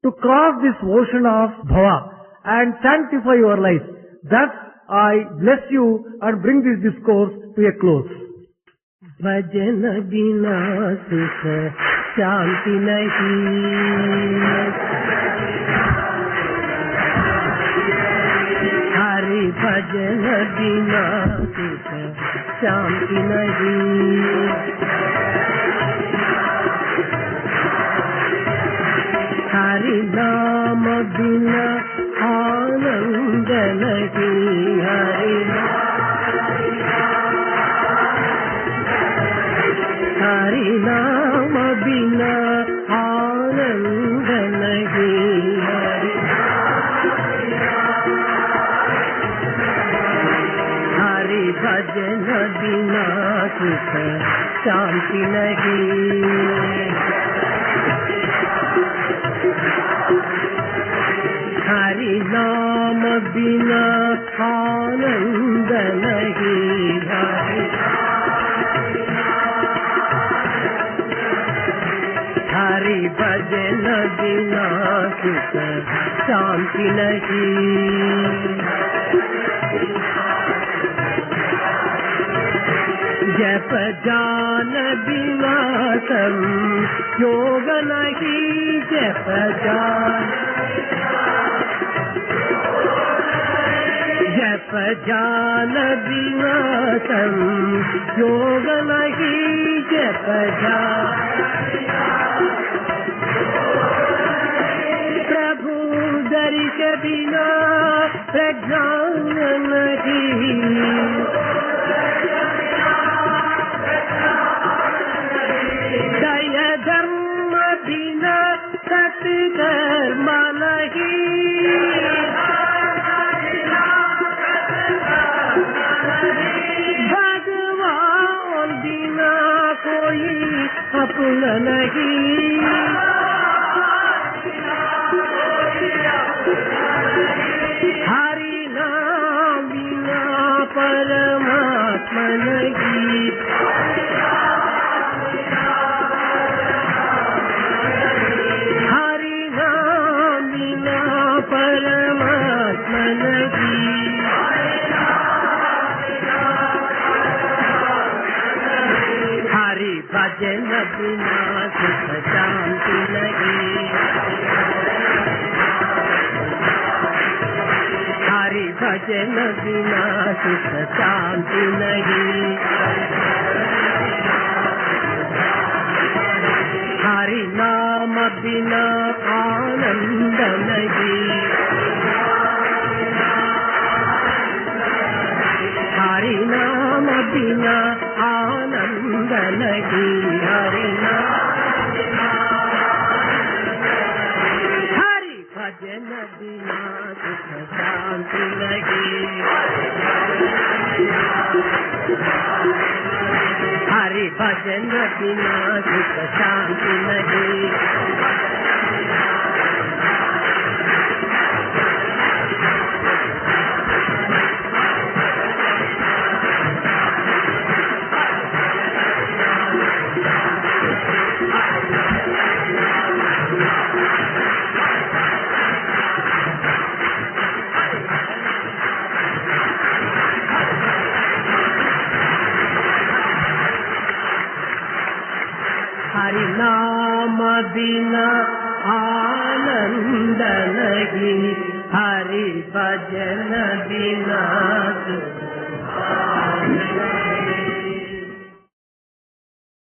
to cross this ocean of bhava and sanctify your life. Thus I bless you and bring this discourse to a close. भजन बिना सुख शांति नहीं, हरि भजन बिना सुख शांति नहीं, हरि नाम बिना आनंद नहीं, हरि नाम बिना आनंद नहीं, हरि भजन बिना सुख शांति नहीं, हरि नाम बिना आनंद नहीं, हरि भजन बिना सुख शांति नहीं, जप जान बिना सम योग नहीं, जप जान बिना सम योग नहीं, जप प्रभु दर्श बिना प्रज्ञान नहीं, दय धर्म बिना सत्कर्म नहीं, भगवान बिना कोई अपना नहीं, हरि नाम बिना परमात्मा नहीं, हरि नाम भजन बिना सुख शांति नहीं, हरि भजन बिना सुख शांति नहीं, हरि नाम बिना आनंद नहीं, हरि नाम बिना आनंद नहीं, हरि भजन बिना सुख शांति नहीं, हरि भजन बिना सुख शांति नहीं। हरि नाम बिना आनंद नहीं, हरि भजन बिना